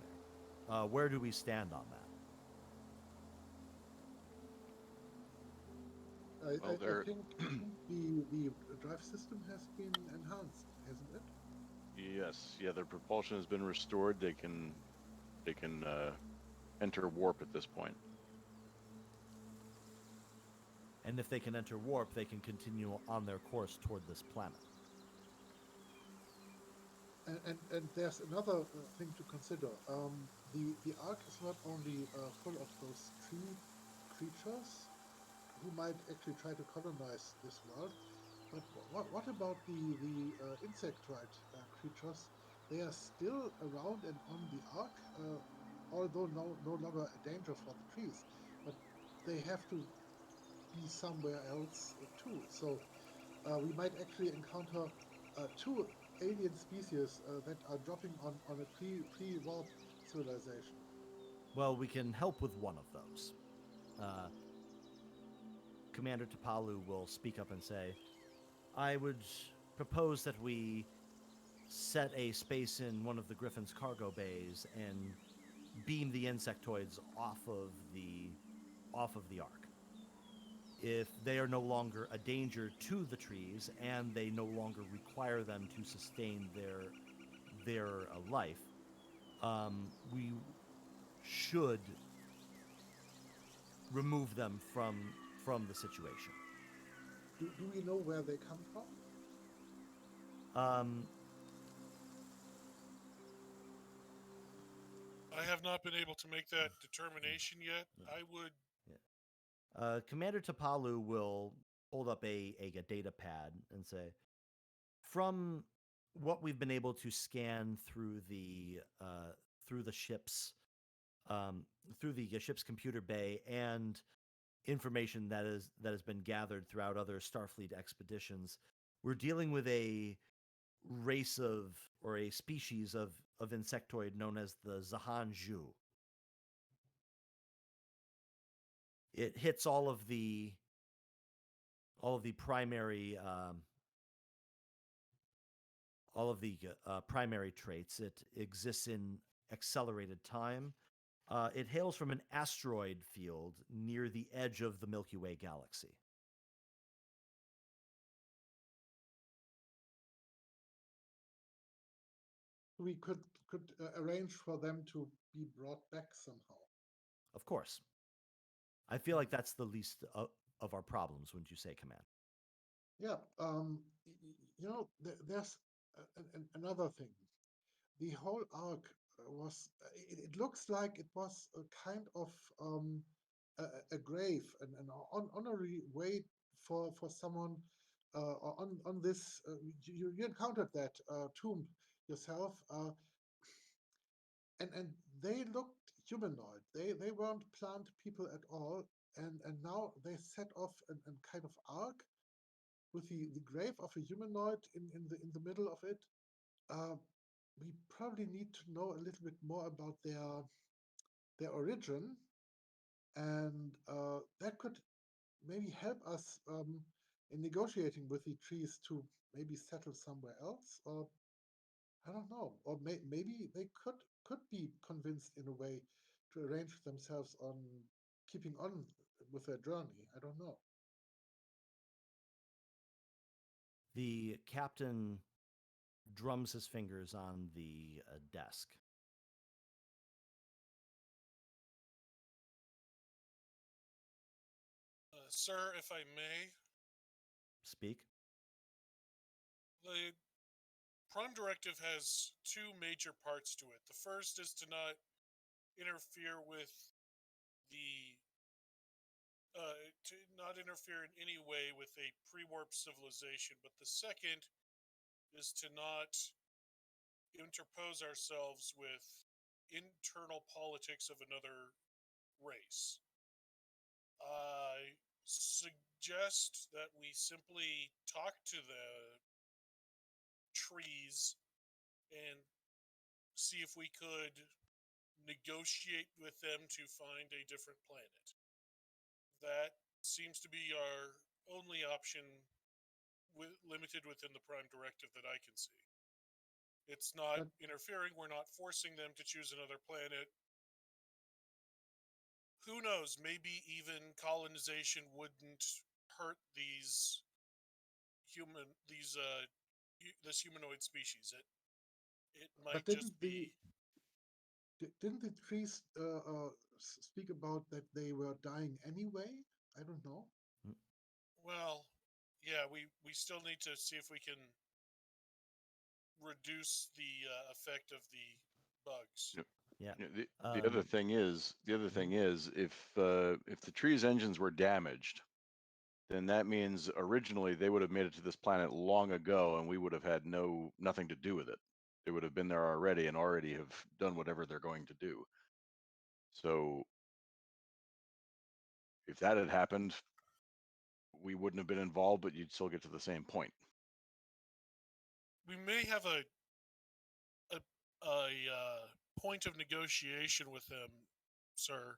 there. Where do we stand on that?" I Well, think the drive system has been enhanced, hasn't it? yes, yeah, their propulsion has been restored. They can enter warp at this point. And if they can enter warp, they can continue on their course toward this planet. And there's another thing to consider. The Ark is not only full of those tree creatures who might actually try to colonize this world, but what about the insectoid creatures? They are still around and on the Ark, although no longer a danger for the trees, but they have to be somewhere else too. So we might actually encounter two alien species that are dropping on a pre-warp civilization. Well, we can help with one of those. Uh, Commander Tapalu will speak up and say, "I would propose that we set a space in one of the Griffin's cargo bays and beam the insectoids off of the Ark. If they are no longer a danger to the trees and they no longer require them to sustain their life, we should remove them from the situation." Do we know where they come from? I have not been able to make that determination yet. I would. Commander Tapalu will hold up a data pad and say, "From what we've been able to scan through the ship's computer bay and information that has been gathered throughout other Starfleet expeditions, we're dealing with a race of or a species of insectoid known as the Zahan Zhu. It hits all of the primary primary traits. It exists in accelerated time. It hails from an asteroid field near the edge of the Milky Way galaxy. We could arrange for them to be brought back somehow. Of course. I feel like that's the least of our problems, wouldn't you say, Commander? Yeah. There's another thing. The whole arc was. It looks like it was a kind of a grave, an honorary way for someone on this. You encountered that tomb yourself, and they looked humanoid. They weren't plant people at all, and now they set off an kind of arc with the grave of a humanoid in the middle of it. Uh, we probably need to know a little bit more about their origin, and that could maybe help us in negotiating with the trees to maybe settle somewhere else, or I don't know, or maybe they could be convinced in a way to arrange themselves on keeping on with their journey. I don't know. The captain drums his fingers on the desk. Sir, if I may, Speak. the Prime Directive has two major parts to it. The first is to not interfere with the to not interfere in any way with a pre-warp civilization, but the second is to not interpose ourselves with internal politics of another race. I suggest that we simply talk to the trees and see if we could negotiate with them to find a different planet. That seems to be our only option, limited within the Prime Directive that I can see. It's not But interfering, we're not forcing them to choose another planet. Who knows, maybe even colonization wouldn't hurt this humanoid species. It might but just be, didn't the trees speak about that they were dying anyway? I don't know. Mm. well, yeah, we still need to see if we can reduce the effect of the bugs. Yep. Yeah. You know, the other thing is, if the tree's engines were damaged, then that means originally they would have made it to this planet long ago, and we would have had nothing to do with it. They would have been there already and already have done whatever they're going to do. So if that had happened, we wouldn't have been involved, but you'd still get to the same point. We may have a point of negotiation with them, sir.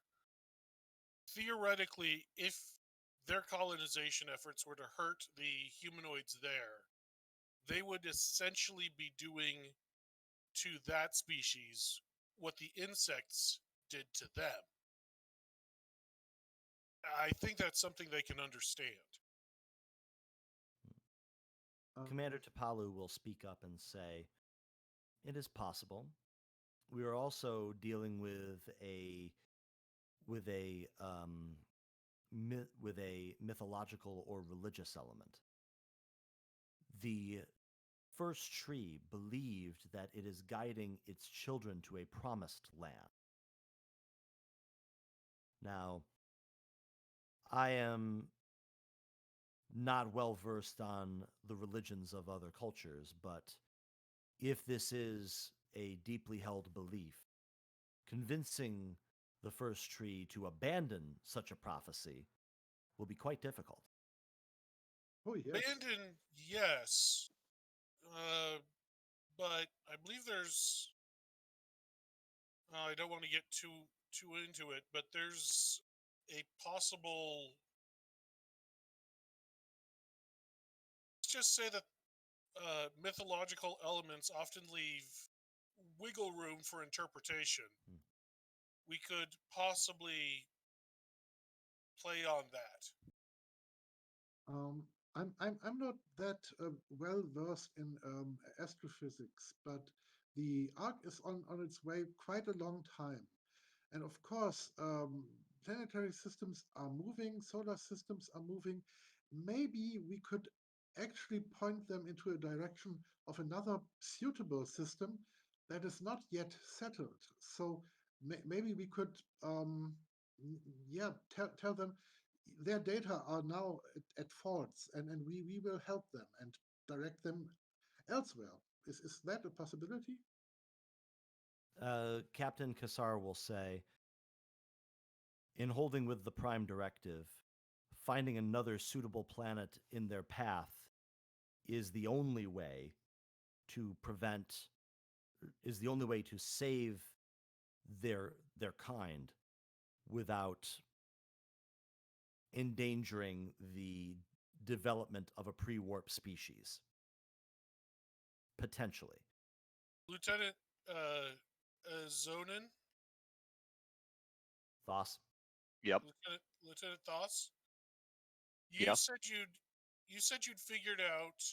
Theoretically, if their colonization efforts were to hurt the humanoids there, they would essentially be doing to that species what the insects did to them. I think that's something they can understand. Commander Tapalu will speak up and say, "It is possible. We are also dealing with a mythological or religious element. The first tree believed that it is guiding its children to a promised land. Now, I am not well versed on the religions of other cultures, but if this is a deeply held belief, convincing the first tree to abandon such a prophecy will be quite difficult." Oh yes. Abandon, yes. But I believe there's. I don't want to get too into it, but there's a possible. Let's just say that mythological elements often leave wiggle room for interpretation. Hmm. We could possibly play on that. I'm not that well versed in astrophysics, but the arc is on its way quite a long time, and of course, planetary systems are moving, solar systems are moving. Maybe we could actually point them into a direction of another suitable system that is not yet settled. So maybe we could, yeah, tell them their data are now at faults, and we will help them and direct them elsewhere. Is that a possibility? Captain Kassar will say, in holding with the Prime Directive, finding another suitable planet in their path is the only way to prevent, is the only way to save their kind without endangering the development of a pre-warp species. Potentially. Lieutenant Azonan? Thos? Yep. Lieutenant Thos? Yeah. You said you'd figured out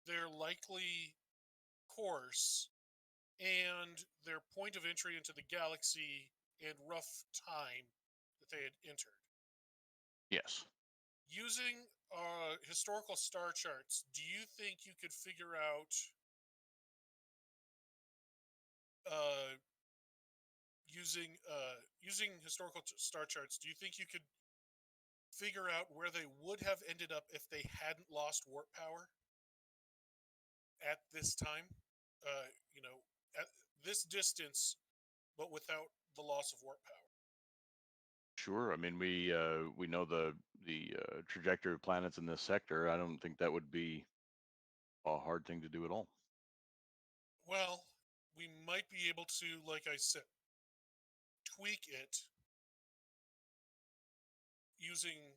their likely course and their point of entry into the galaxy and rough time that they had entered. Yes. Using historical star charts, do you think you could figure out using historical star charts? Do you think you could figure out where they would have ended up if they hadn't lost warp power at this time? At this distance, but without the loss of warp power. Sure. I mean, we know the trajectory of planets in this sector. I don't think that would be a hard thing to do at all. Well, we might be able to, like I said, tweak it using,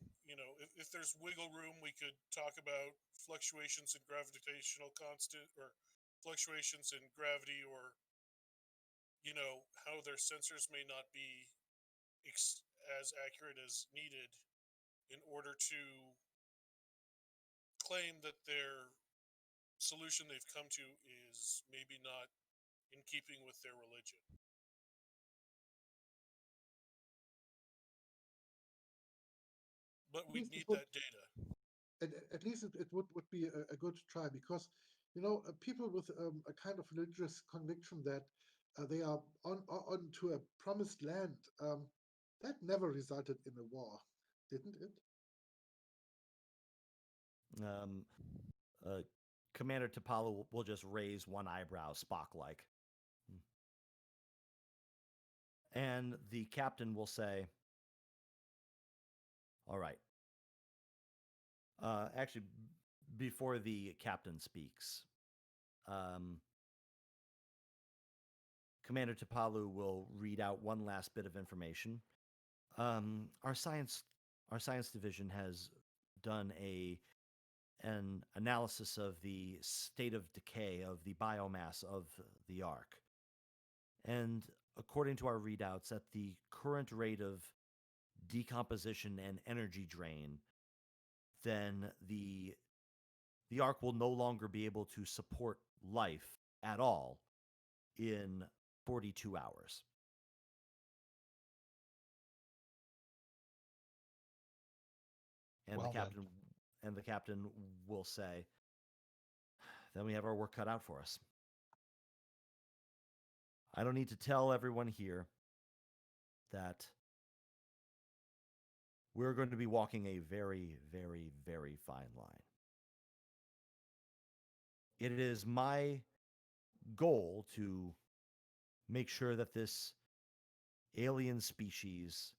if there's wiggle room, we could talk about fluctuations in gravitational constant or fluctuations in gravity, or how their sensors may not be as accurate as needed in order to claim that their solution they've come to is maybe not in keeping with their religion. But At we'd least it need would, that data. at least it would be a good try, because people with a kind of religious conviction that they are on to a promised land, that never resulted in a war, didn't it? Commander T'Polu will just raise one eyebrow, Spock-like. And the captain will say, all right. Actually, before the captain speaks, Commander T'Polu will read out one last bit of information. Our science division has done an analysis of the state of decay of the biomass of the Ark. And according to our readouts, at the current rate of decomposition and energy drain, then the Ark will no longer be able to support life at all in 42 hours. And Well, the captain will say, then we have our work cut out for us. I don't need to tell everyone here that we're going to be walking a very, very, very fine line. It is my goal to make sure that this alien species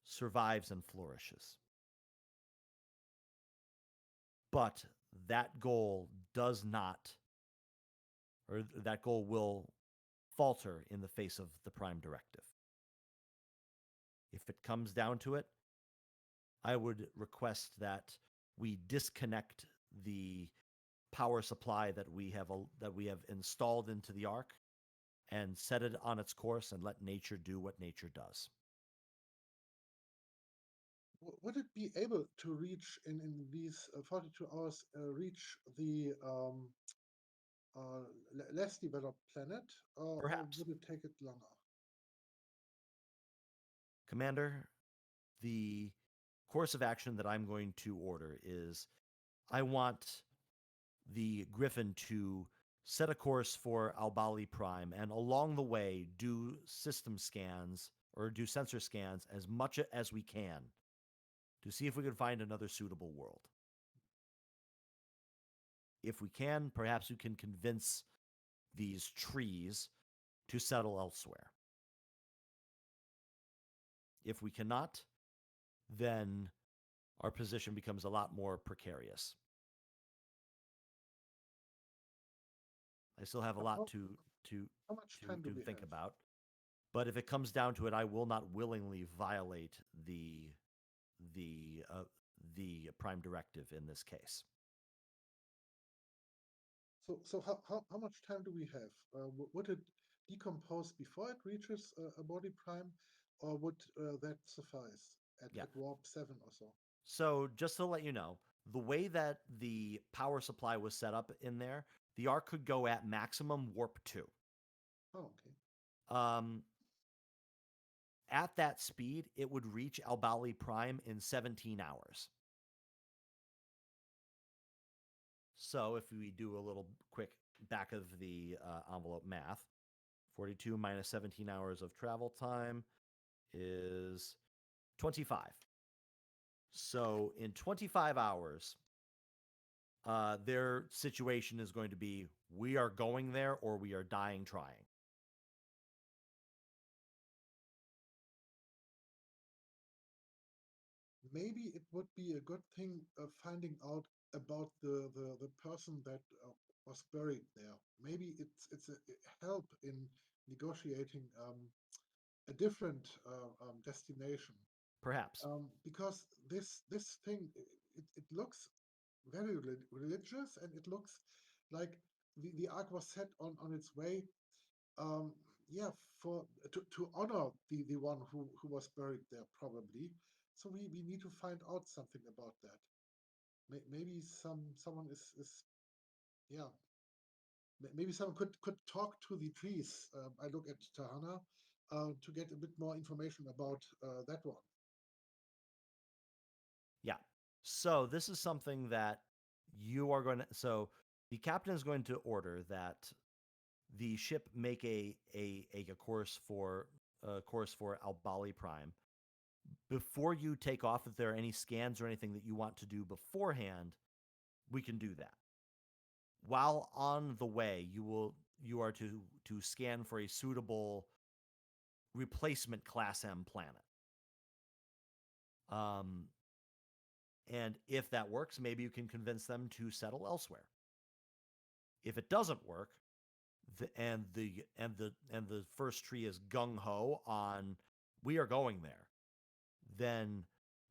survives and flourishes. But that goal does not, or that goal will falter in the face of the Prime Directive. If it comes down to it, I would request that we disconnect the power supply that we have installed into the Ark and set it on its course and let nature do what nature does. Would it be able to reach in these 42 hours, reach the less developed planet, or Perhaps. would it take it longer? Commander, the course of action that I'm going to order is I want the Griffin to set a course for Albali Prime and along the way do system scans or do sensor scans as much as we can to see if we can find another suitable world. If we can, perhaps we can convince these trees to settle elsewhere. If we cannot, then our position becomes a lot more precarious. I still have a lot to How much time do we think have? about. But if it comes down to it, I will not willingly violate the prime directive in this case. So how much time do we have? Would it decompose before it reaches a body prime, or would that suffice at warp 7 or so? So just to let you know, the way that the power supply was set up in there, the arc could go at maximum warp 2. Oh, okay. At that speed, it would reach Albali Prime in 17 hours. So if we do a little quick back of the envelope math, 42 minus 17 hours of travel time is 25. So in 25 hours, their situation is going to be we are going there or we are dying trying. Maybe it would be a good thing finding out about the person that was buried there. Maybe it's a help in negotiating a different destination. Perhaps. Because this thing it looks very religious, and it looks like the ark was set on its way, yeah, for to honor the one who was buried there, probably. So we need to find out something about that. Maybe someone is yeah. Maybe someone could talk to the trees. I look at Tahana to get a bit more information about that one. Yeah. So this is something that you are going to. So the captain is going to order that the ship make a course for Albali Prime. Before you take off, if there are any scans or anything that you want to do beforehand, we can do that. While on the way, you are to scan for a suitable replacement Class M planet. And if that works, maybe you can convince them to settle elsewhere. If it doesn't work, and the first tree is gung ho on we are going there, then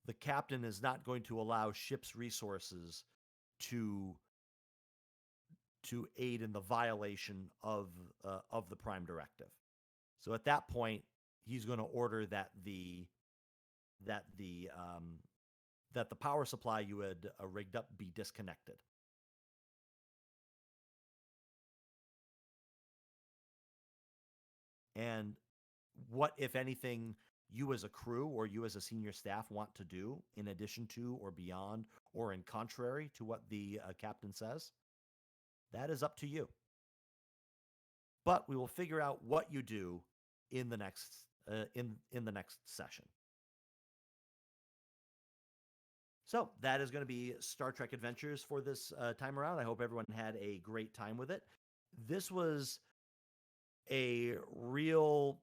the captain is not going to allow ship's resources to aid in the violation of the prime directive. So at that point, he's going to order that the power supply you had rigged up be disconnected. And what, if anything, you as a crew or you as a senior staff want to do in addition to or beyond or in contrary to what the captain says, that is up to you. But we will figure out what you do in the next in the next session. So that is going to be Star Trek Adventures for this time around. I hope everyone had a great time with it. This was a real